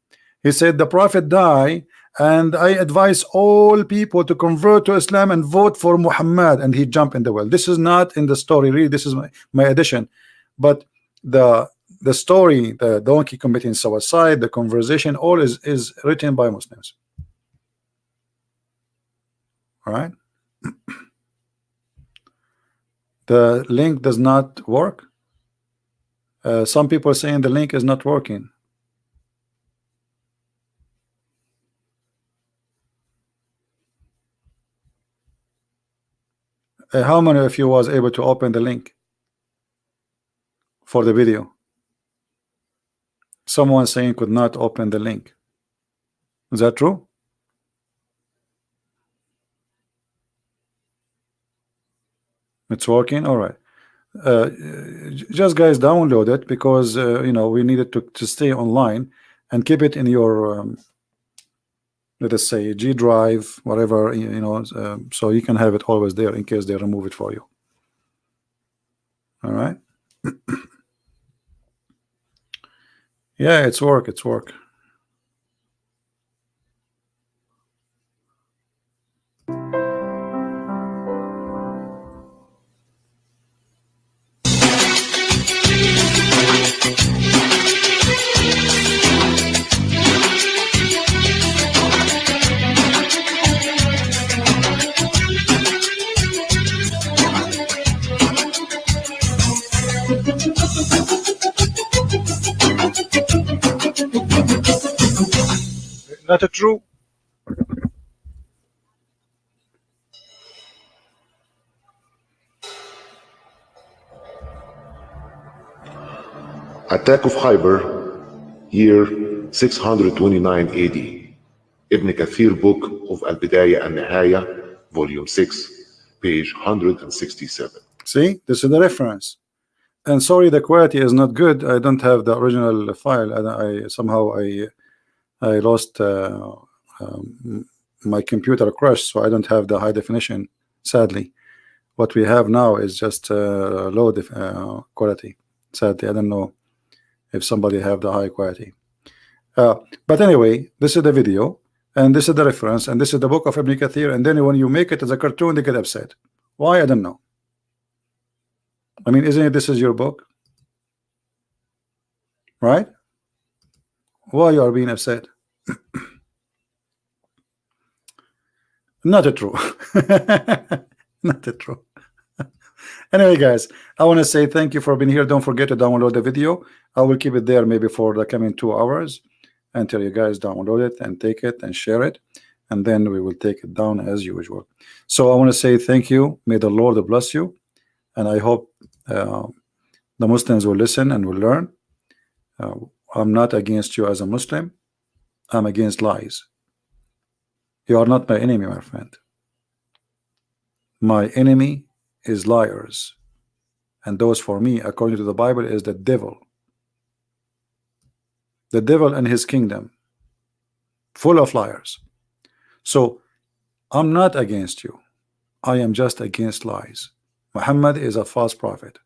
he said the Prophet died and I advise all people to convert to Islam and vote for Muhammad, and he jumped in the well. This is not in the story, really. This is my addition, but the story, the donkey committing suicide, the conversation, all is written by Muslims. All right. The link does not work. Some people are saying the link is not working. How many of you was able to open the link for the video? Someone saying could not open the link. Is that true? It's working. All right. Just guys, download it, because you know, we needed to stay online, and keep it in your let us say G drive, whatever, you know, so you can have it always there in case they remove it for you. All right. Yeah, it's work. Not true. Attack of Khyber, year 629 AD. Ibn Kathir book of Al-Bidayah and Nihaya, volume 6, page 167. See, this is the reference. And sorry, the quality is not good. I don't have the original file. I somehow I lost my computer crashed, so I don't have the high definition, sadly. What we have now is just low quality. Sadly, I don't know if somebody have the high quality. But anyway, this is the video, and this is the reference, and this is the book of Ibn Kathir. And then when you make it as a cartoon, they get upset. Why? I don't know. I mean, isn't it this is your book? Right? Why you are being upset? Not true. Not true. Anyway, guys, I want to say thank you for being here. Don't forget to download the video. I will keep it there maybe for the coming 2 hours until you guys download it and take it and share it, and then we will take it down as usual. So I want to say thank you. May the Lord bless you, and I hope the Muslims will listen and will learn. I'm not against you as a Muslim. I'm against lies. You are not my enemy, my friend. My enemy is liars, and those for me, according to the Bible, is the devil. The devil and his kingdom, full of liars. So I'm not against you. I am just against lies. Muhammad is a false prophet.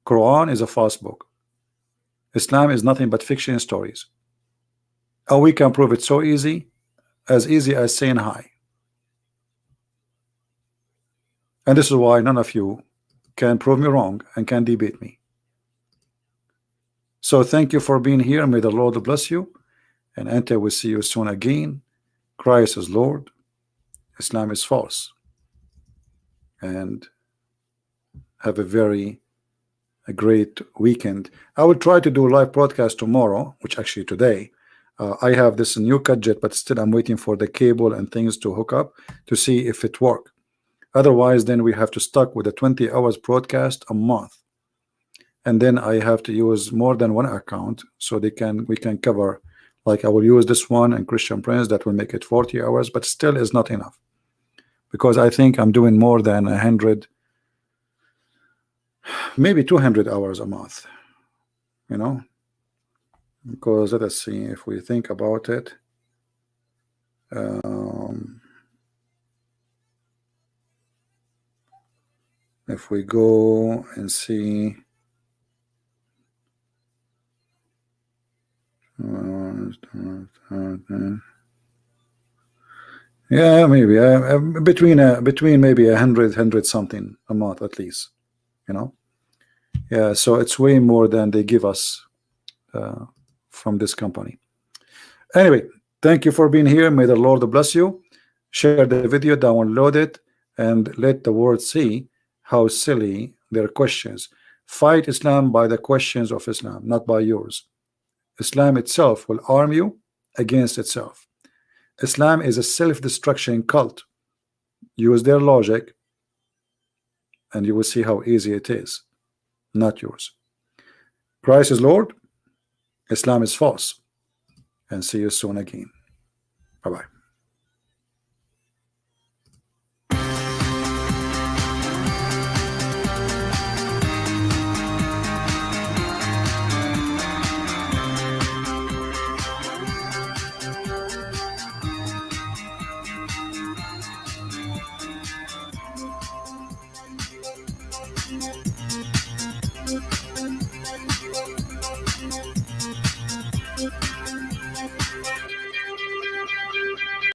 Quran is a false book. Islam is nothing but fiction stories. And we can prove it so easy as saying hi. And this is why none of you can prove me wrong and can debate me. So thank you for being here. May the Lord bless you, and until we see you soon again, Christ is Lord, Islam is false. And have a great weekend. I will try to do a live broadcast tomorrow, which actually today. I have this new gadget, but still I'm waiting for the cable and things to hook up to see if it works. Otherwise, then we have to stuck with a 20 hours broadcast a month, and then I have to use more than one account so we can cover. Like I will use this one and Christian Prince, that will make it 40 hours, but still is not enough, because I think I'm doing more than 100, maybe 200 hours a month, you know. Because let us see, if we think about it, if we go and see, Yeah, maybe between maybe 100 something a month at least, you know. Yeah, so it's way more than they give us from this company. Anyway, thank you for being here. May the Lord bless you. Share the video, download it, and let the world see how silly their questions. Fight Islam by the questions of Islam, not by yours. Islam itself will arm you against itself. Islam is a self-destruction cult. Use their logic and you will see how easy it is, not yours. Christ is Lord, Islam is false. And see you soon again. Bye-bye.